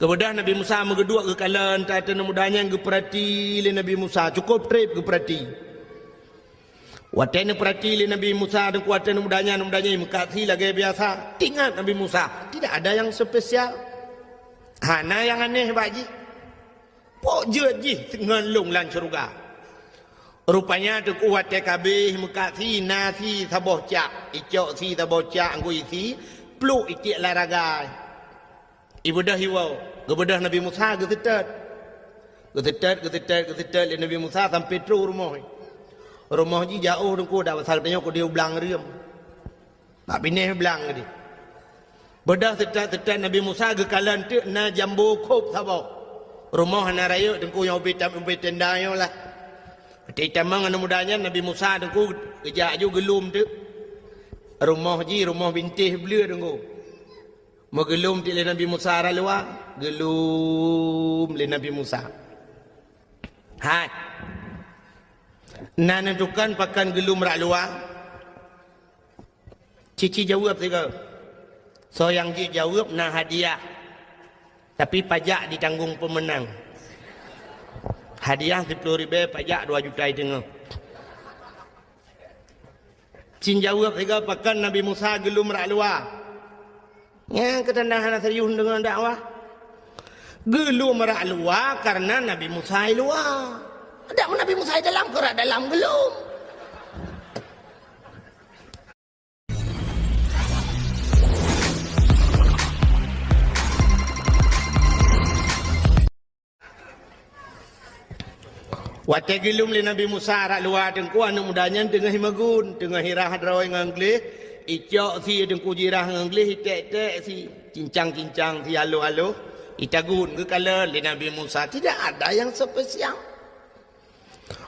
Kemudian Nabi Musa megedua ke kala entah mudanya yang perhati li Nabi Musa cukup trip ke perhati. Watene perhati li Nabi Musa dan kuatene mudanya mengkasi lagi biasa. Ingat Nabi Musa, tidak ada yang spesial. Hana yang aneh baji. Pok je dengan long lan syurga. Rupanya tu kuat TKB mengkasi nasi saboh cak, icok si saboh cak anggu isi, pluk ikik laragai. Ibu dah hiwau, gebedah Nabi Musa getetet li Nabi Musa sampai terus rumah. Rumah ji jauh dengku dah pasal tanya ku dia belang riam. Tak pineh belang dia. Bedah tetat Nabi Musa ke kalan tu na jambu kop sabau. Rumah na raya dengku yang ubi tenda yo lah. Tita mang anu mudanya Nabi Musa dengku kejak ju gelum tu. Rumah bintih belia dengku. Gelum ti le Nabi Musa ra luar, gelum le Nabi Musa. Hai. Nak nentukan pakan gelum ra luar. Cici jawab tiga. So yang dia jawab nak hadiah. Tapi pajak ditanggung pemenang. Hadiah 10,000, pajak 2 juta tengah. Cin jawab tiga pakan Nabi Musa gelum ra luar. Yang ketendahan serius dengan dakwah. Gelum rak luar karena Nabi Musa luar. Ada Nabi Musa dalam kerak dalam gelum. Wate gelum li Nabi Musa rak luar dengku anu mudanya tengah himagun, tengah hirah hadrawai ngangglih. Icok si dengku jirah ngangglih tek-tek si cincang-cincang si alo-alo. Itagun ke kala li Nabi Musa tidak ada yang spesial.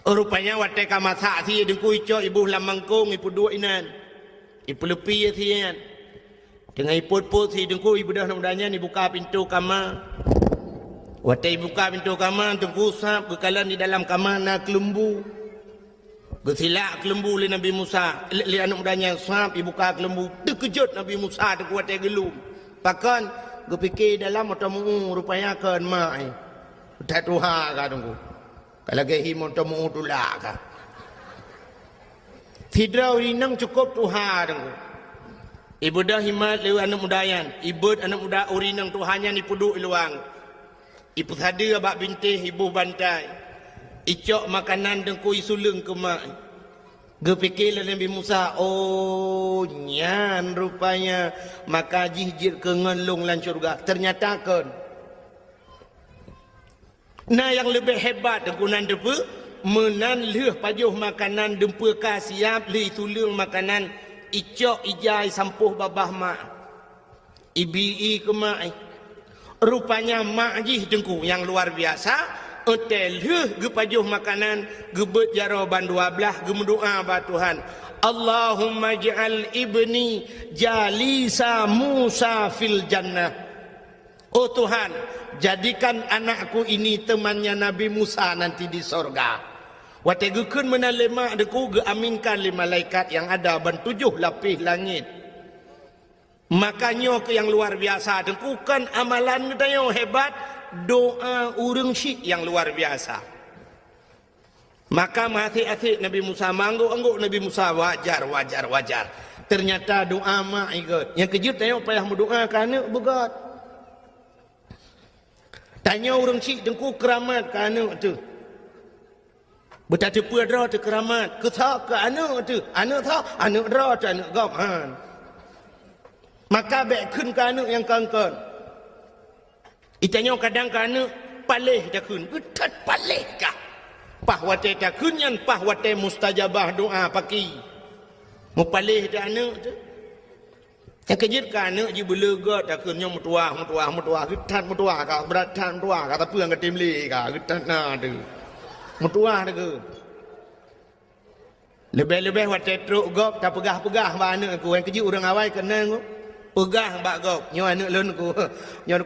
Rupanya wate kamasa si dengku icok ibu lamangkung ibu dua inan. Ibu lepi si yan. Dengan iput-put si dengku ibu dah mudanya ni buka pintu kamar. Wate buka pintu kamar dengku sap ke kala di dalam kamar nak lembu. Gesilak kelembu li Nabi Musa. Li anak mudanya sahab buka kelembu. Terkejut Nabi Musa terkuat gelum. Bahkan gepikir dalam otamu rupanya kan mai. Tak tuha ka tunggu. Kalau gehi otamu tulak ka. Tidak urinang cukup tuha tunggu. Ibu dah himat lewa anak mudayan. Ibu anak muda urinang tuhannya ni puduk iluang. Ibu sada abak bintih ibu bantai. Icok makanan dengku isulung ke mak. Gepikirlah Nabi Musa, oh nyan rupanya maka jihjir ke ngelung lan syurga. Ternyata kan. Nah yang lebih hebat dengku nan depa menan leh pajuh makanan dempa ka siap li sulung makanan icok ijai sampuh babah mak. Ibi ke mak. Rupanya mak jih dengku yang luar biasa. Hotel gepajuh makanan gebet jaroban 12 gemdoa ba Tuhan Allahumma ja'al ibni jalisa Musa fil jannah. Oh Tuhan, jadikan anakku ini temannya Nabi Musa nanti di sorga. Wategukeun menan lema deku geaminkan li malaikat yang ada ban 7 lapis langit. Makanya ke yang luar biasa deku kan amalan kita hebat. Doa urang syik yang luar biasa. Maka mati-hati Nabi Musa mangguk-angguk Nabi Musa wajar. Ternyata doa mak ikut. Yang kejut tengok payah berdoa kerana begat. Tanya urang syik dengku keramat kerana tu. Betapa dra tu keramat. Ketak ke anak tu. Anak tak, anak dra tu anak gaman. Maka baik kun ke anak yang kangkan. Itanya kadang kana palih dah kun. Getat palih kah? Pahwate dah kun yang pahwate mustajabah doa paki. Mu palih dah anak tu. Yang kejut ka anak ji belegat dah kun yang mutuah. Getat mutuah ka beratan mutuah ka tapi yang ketimli ka getat na tu. Mutuah dah kun. Lebih-lebih wate truk gop tak pegah-pegah ba anak ku. Yang kejut orang awal kena ku. Pegah bak gop nyo anak lun ku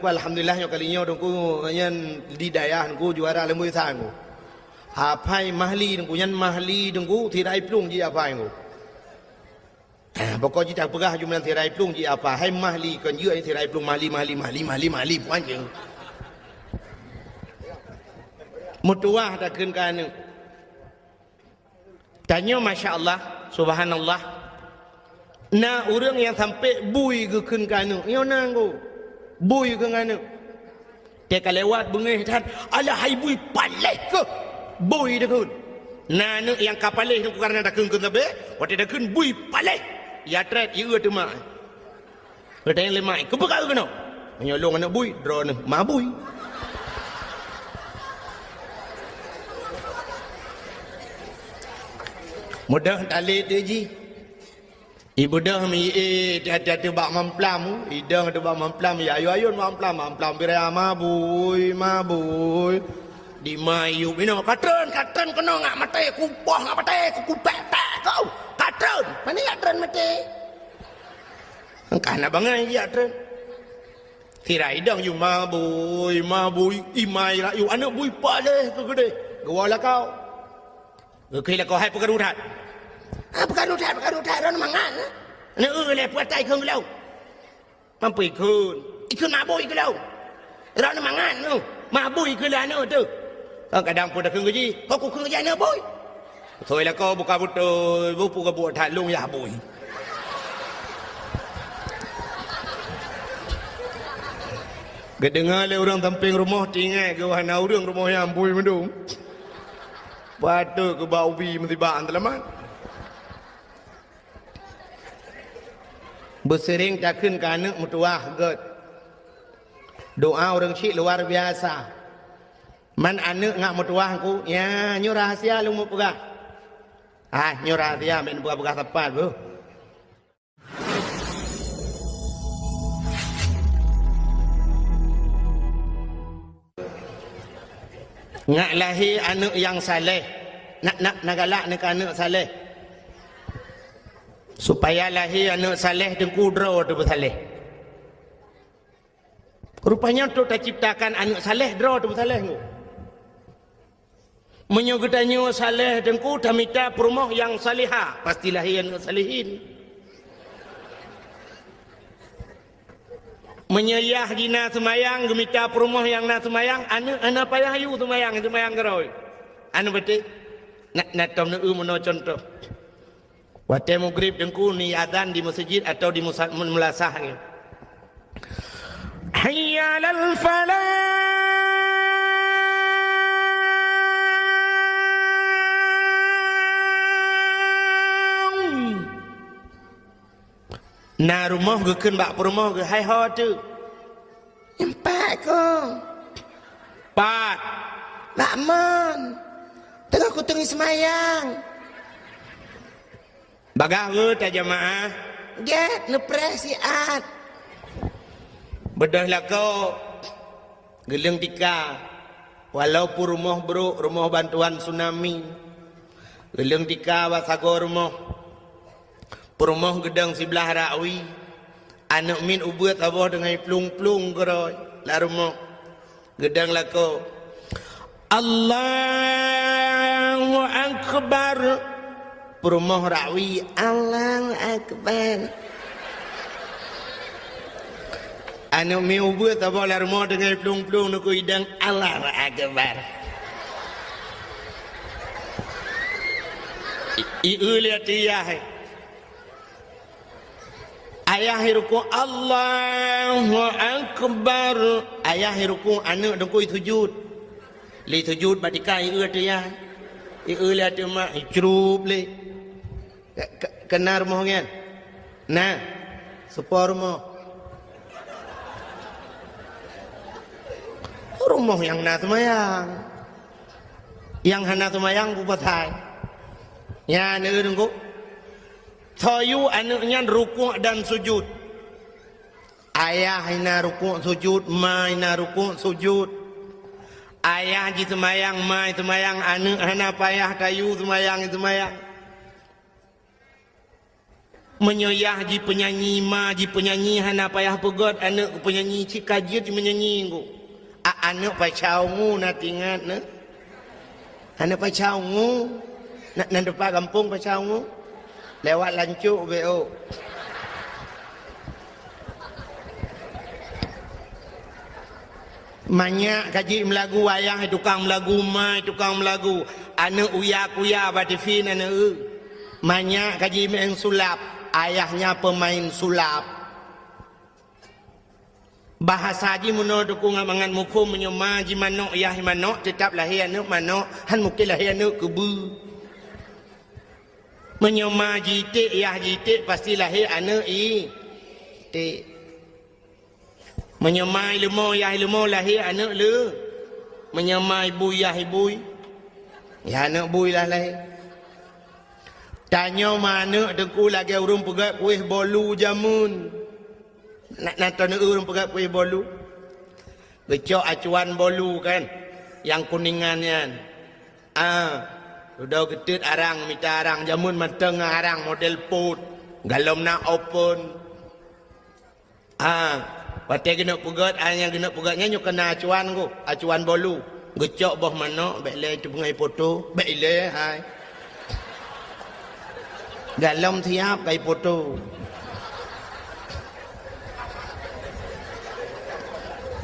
alhamdulillah nyo kali nyo dongku nyen di dayah ku juara lembui sang ku hapai mahli dongku nyen mahli dongku tirai plung ji apa ku pokok ji tak pegah jumlah tirai plung ji apa hai mahli kan je tirai plung mahli puan je mutuah tak keun ka anu tanya masya-Allah subhanallah. Nah orang yang sampai bui ke kun kanu yo nanggo bui ke nganu teka lewat bengih tan alah hai bui paleh ke bui de kun nah nu yang kapaleh tu karena dak kun tabe wate dak kun bui paleh ya tret ye tu mak Kedai lemai ke bekak ke no menyolong anak bui drone ma bui mudah tali dia ji ibu dah mi hati-hati bak mamplam idang ada bak mamplam ya ayo mamplam birai mabui di mayu bina katron kena ngak mati kupah ngak mati kupek tak kau katron mana katron mati engkau nak bangai ya katron Tirai dang you mabui imai lah you anak bui pale ke gede. Gua lah kau. Gua lah kau hai pekan udat. Pekan udat ron mangan. Ni le puat tai khung lâu. Mampu ikun mabui ke lâu. Ron mangan nu. Mabui ke lah nu tu. Kadang pun dah khung gaji. Kau ku khung gaji na bui. Thôi là kau buka betul, buka buat halung ya bui. Kedengar le orang tamping rumah tinggal ke wahana orang rumah yang bui mendung. Pada ke bau bi mesti baan telaman. Bersering takkan ke anak mutuah get. Doa orang cik luar biasa. Man anak ngak mutuah ku, ya nyu rahasia lu mau pegang. Nyu rahasia men pegang tepat bu. Ngak lahir anak yang saleh. Nak galak nak anak saleh. Supaya lahir anak saleh dengku dro tu bersaleh. Rupanya tu tak ciptakan anak saleh dro tu bersaleh tu. Menyugutannya saleh dengku dah minta perumah yang salihah. Pasti lahir anak salihin. Menyayah dina semayang gemita perumah yang na semayang anak payah yu semayang geroi anu betul nak tom nu mono contoh waktu maghrib dengku ni azan di masjid atau di mulasah ni hayya lal falah na rumah ke keun bak perumah ke hai ho tu empat ko empat lakman tengah ku tengah semayang bagah ke tak jamaah get nepres siat bedah lah kau geleng tika walaupun rumah bro rumah bantuan tsunami geleng tika wasago rumah perumah gedang sebelah rakwi anak min ubat abah dengan plung-plung keroi la rumah gedang lako Allahu Akbar perumah rakwi Allahu Akbar anak min ubat abah la rumah dengan plung-plung nak gedang Allahu Akbar lihat dia ayah hiruku Allahu Akbar ayah hiruku anak dengku sujud li sujud batika dia lihat dia mak cerup li kena rumah kan nah sepor rumah yang na semayang yang hana semayang buat hai ya ni dengku Tayu anaknya rukuk dan sujud. Ayah ina rukuk sujud, ma ina rukuk sujud. Ayah ji semayang, ma semayang, anak hana payah tayu semayang. Menyoyah ji penyanyi, ma ji penyanyi hana payah pegot, anak penyanyi cikajit ji menyanyi ku. Anak pacau ngu nak ingat ne. Anak pacau ngu nak depan kampung pacau ngu. Lewat lancuk BO. Banyak kaji melagu ayah tukang melagu mai tukang melagu anak uya-kuya batifin anak banyak kaji main sulap ayahnya pemain sulap bahasa ji muno dukung mangan mukum menyoma ji manok ayah manok tetap lahir anak manok han mungkin lahir anak kebu menyoma jitik yah jitik pasti lahir anak tik menyoma ilmu yah ilmu lahir anak le menyoma ibu yah ibu ya anak bui lah lahir tanya mana dengku lagi urung pegat kuih bolu jamun nak tanya urung pegat kuih bolu becok acuan bolu kan yang kuningannya udah getit arang minta arang jamun mateng arang model put galom nak open Patai kena pegat, yang kena pegatnya nyo kena acuan ku, acuan bolu. Gecok boh mana, baiklah tu pengai foto, baiklah hai. Galam siap kai foto.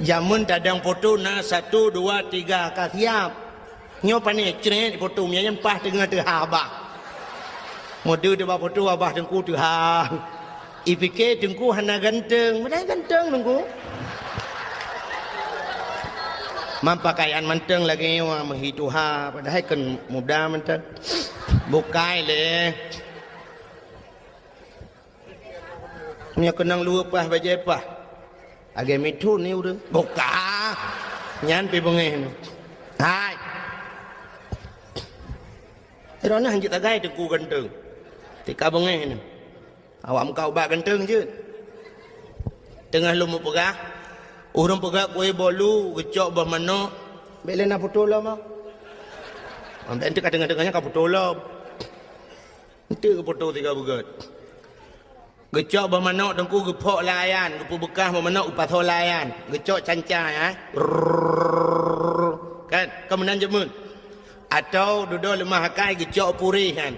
Jamun tadang foto na 1 2 3 ka siap. Nyo pani cret foto nya yang pas dengan teu abah. Mode de ba foto abah tengku teu ha. Ipike tengku hana ganteng, mana ganteng tengku. Mampakaian menteng lagi wah menghitu ha padahal kan muda menteng. Bukai le. Nya kenang lu pah baje pah. Age mitu ni udah. Buka. Nyan pi bengeh. Hai. Irona hanjit agai tengku ganteng. Tika bengeh ni. Awak kau bak ganteng je. Tengah lu mau pegah. Orang pegak kue bolu, gecok bah mana. Bila nak foto lah mah. Ambil ente kadang-kadangnya kau foto lah. Ente ke foto tiga begat. Gecok bah mana tengku gepok layan, gepu bekas bah mana upas layan. Gecok cancai ya. Kan kemudian jemun. Atau duduk lemah hakai gecok purih kan.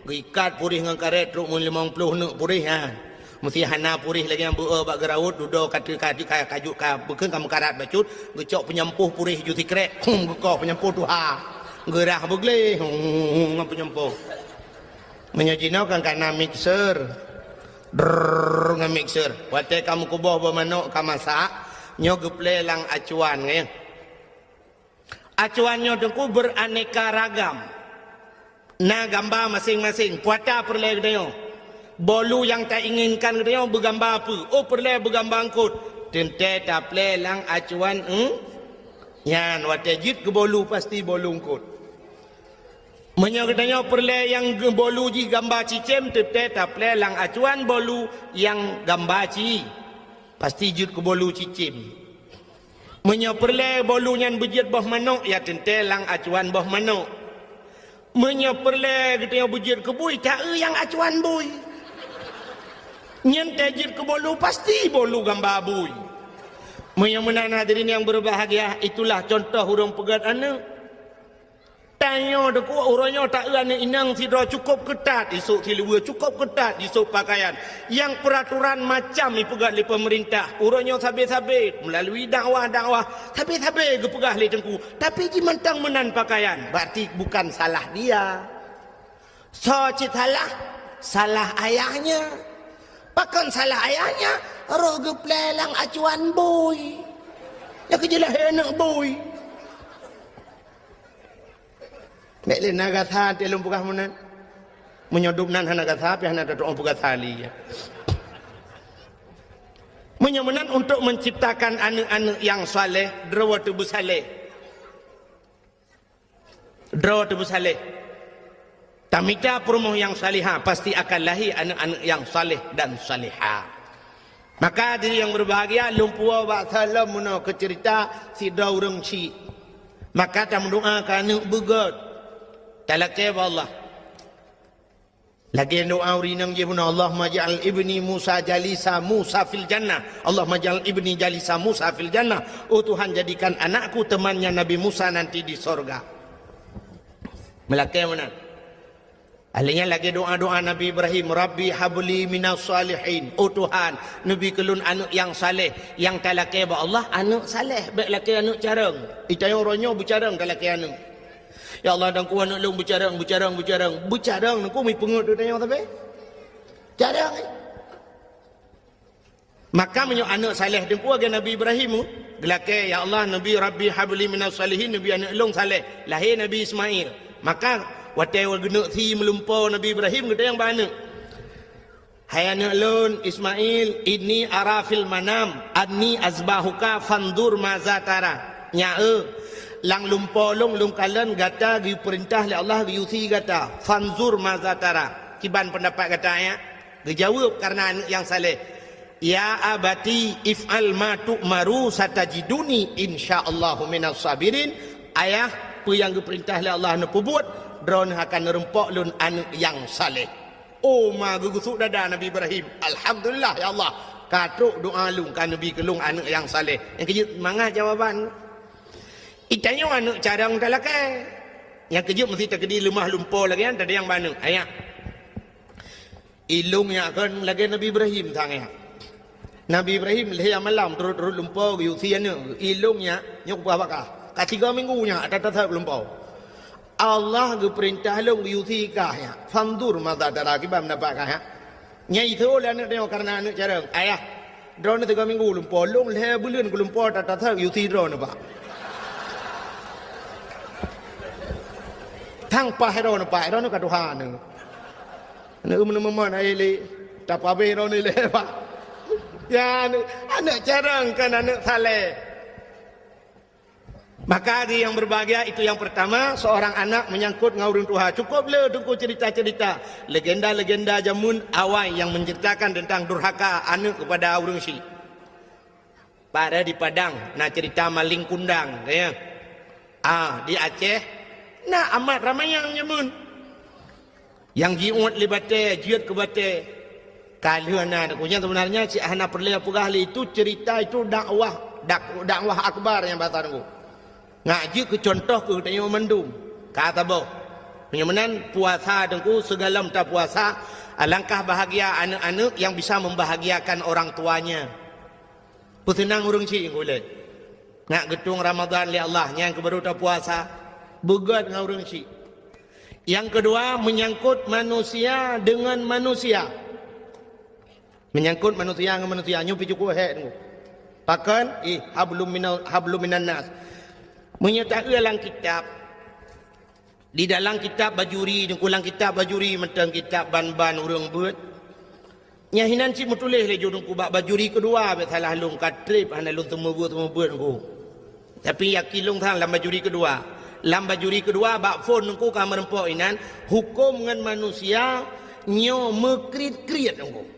Gikat purih dengan karet truk mun 50 nak purih kan. Mesti hana purih lagi yang bak gerawut duduk kaki kajuk bekeun kamu karat bacut gecok penyempuh purih ju tikrek gekoh penyempuh tu ha gerah begle ngam penyempuh menyajinau kan kana mixer ngam mixer wate kamu kuboh bermanuk ka masak nyo geple lang acuan ya acuannya dengku beraneka ragam na gambar masing-masing puata perle gdeo. Bolu yang tak inginkan dia bergambar apa? Oh perlu bergambar angkut. Tente tak play lang acuan yan watajid ke bolu pasti bolu angkut. Menyang perlu yang bolu ji gambar cicem tente tak play lang acuan bolu yang gambar ci. Pasti jid ke bolu cicem. Menyang perlu bolu yang berjid boh manuk ya tente lang acuan boh manuk. Menyang perlu kita berjid ke bui tak yang acuan bui. Nyen tajir ke bolu pasti bolu gambar bui. Menyamanan hadirin yang berbahagia, itulah contoh hurung pegat anak. Tanya deku orangnya tak ane inang sidra cukup ketat, esok silua cukup ketat esok pakaian. Yang peraturan macam ipegat li pemerintah. Orangnya sabit-sabit melalui dakwah-dakwah, sabit-sabit gepegah li tengku. Tapi ji mentang menan pakaian, berarti bukan salah dia. So cit salah ayahnya. Pakan salah ayahnya, roh geplelang acuan boy. Ya kejelah enak boy. Mek le naga tha te lum pugah munan. Menyoduk nan hana gatha pi hana doa pugah tali ya. Menyamanan untuk menciptakan anak-anak yang saleh, drawa tubuh saleh. Drawa tubuh saleh. Tamika perumoh yang salihah pasti akan lahir anak-anak yang saleh dan salihah. Maka diri yang berbahagia lumpua bak salam muna ke cerita si daurang ci. Maka tam doa ka anak begat. Talak Allah. Lagi doa urinang je muna Allah maj'al ibni Musa jalisa Musa fil jannah. Allah maj'al ibni jalisa Musa fil jannah. Oh Tuhan jadikan anakku temannya Nabi Musa nanti di sorga. Melakai mana? Ahlinya lagi doa-doa Nabi Ibrahim, Rabbi habli minas salihin. Oh Tuhan, Nabi kelun anak yang saleh, yang talakai ba Allah anak saleh, baik laki anak carang. Itaya orangnya bercarang talakai anak. Ya Allah dan ku anak lu bercarang ku mi pengut tu tanya tapi. Carang. Maka menyo anak saleh dengku aga Nabi Ibrahim, gelakai ya Allah Nabi Rabbi habli minas salihin, Nabi anak long saleh, lahir Nabi Ismail. Maka watai wal genuk thi melumpau Nabi Ibrahim kata yang bana. Hai anak lun Ismail, ini arafil manam anni azbahuka fandur maza tara. Nya lang lumpau long kalen gata gi perintah oleh Allah gi uthi gata fanzur maza tara. Kiban pendapat kata ya. Dijawab karena anak yang saleh. Ya abati if'al ma tu'maru satajiduni insyaallah minas sabirin. Ayah apa yang diperintah oleh Allah nak buat drone akan nerempok lun anak yang saleh. Oh ma gugusuk dada Nabi Ibrahim. Alhamdulillah ya Allah. katruk doa lung kan Nabi kelung anak yang saleh. Yang kejut mangat jawaban. Itanya anak carang talakai. Yang kejut mesti terkedi lemah lumpur lagi kan tak ada yang mana. Ayat. Ilungnya kan lagi Nabi Ibrahim tangnya. Nabi Ibrahim leh malam turut lumpur yusiannya. Ilungnya nyok bakah. Kat 3 minggunya tak lumpur. Allah perintah long yusikahnya. Fandur mata daraki bam napakah. Nyai itu lah anak dia karena anak carang. Ayah, drone 3 minggu lumpur, long leh bulan ke lumpur tak yusi drone pak. Thang pa drone kat Tuhan ni. Anak umum ai le, tak apa drone le pak. Ya anak carang kan anak saleh. Maka di yang berbahagia itu yang pertama, seorang anak menyangkut ngawurung Tuhan. Cukuplah tunggu cerita-cerita legenda-legenda jamun awal yang menceritakan tentang durhaka anak kepada awurung si. Pada di Padang, nak cerita maling kundang, ya. Di Aceh, nak amat ramai yang jamun. Yang jiut libate, jiut ke bate. Kalau nak, sebenarnya si anak perlu apa itu cerita itu dakwah akbar yang batal aku. Ngaji ke contoh ke tanya mendung kata boh penyamanan puasa dengku segala tak puasa alangkah bahagia anak-anak yang bisa membahagiakan orang tuanya pusenang urung si boleh nak getung Ramadan li Allah yang kebaru tak puasa begat dengan urung si. Yang kedua menyangkut manusia dengan manusia, menyangkut manusia dengan manusia nyupi cukup dengku pakan hablum minan nas. Menyertai dalam kitab di dalam kitab bajuri dan kulang kitab bajuri mentang kitab ban-ban urang buat nyahinan si mutulih le jodong ku bajuri kedua be salah lung katrip ana lung temu buat ku tapi yakilung thang lam bajuri kedua bak phone ku ka merempok inan hukum dengan manusia nyo mekrit-krit ku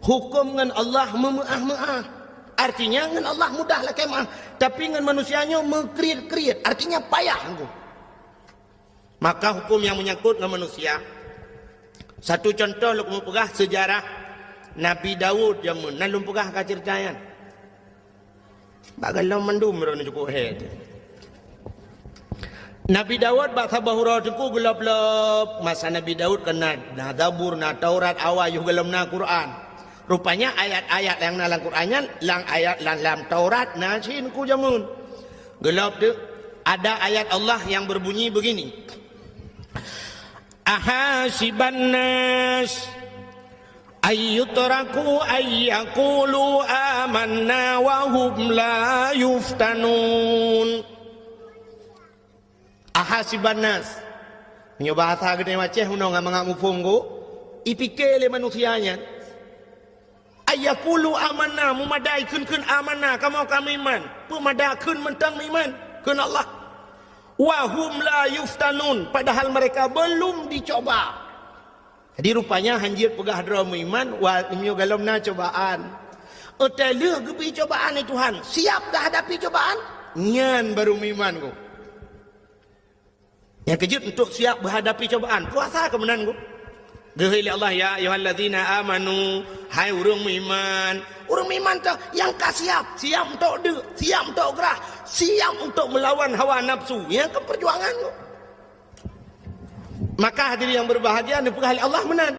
hukum dengan Allah memeah-meah. Artinya dengan Allah mudahlah kemah. Tapi dengan manusianya mengkriat-kriat. Artinya payah. Maka hukum yang menyangkut dengan manusia. Satu contoh lu kamu pegah sejarah Nabi Daud jamun. Nalum pegah ka ceritayan. Bagalau mendum ron cukup head. Nabi Daud bak sabahura cukup gelap-gelap. Masa Nabi Daud kena Zabur, na Taurat awal yuh gelam na Quran. Rupanya ayat-ayat yang dalam Qurannya, lang ayat dalam Taurat, nasin ku jamun. Gelap tu, ada ayat Allah yang berbunyi begini. Ahasiban nas ayyutraku ayyakulu amanna wa hum la yuftanun. Ahasiban nas. Punya bahasa gede macam hunong ngam mufunggu, ipikir le manusianya. Ayakulu amanah memadai kun amanah kamu kami iman pemadai kun mentang iman kun Allah wahum la yuftanun padahal mereka belum dicoba. Jadi rupanya hanjir pegah drum iman wa imyo galomna cobaan utelu gebi cobaan ni Tuhan siap dah hadapi cobaan nyan baru iman ku yang kejut untuk siap menghadapi cobaan puasa kemenan ku. Dahil Allah ya ayyuhallazina amanu hai urang iman tu yang siap untuk siap untuk gerah siap untuk melawan hawa nafsu ya ke perjuangan. Maka hadirin yang berbahagia ni Allah menan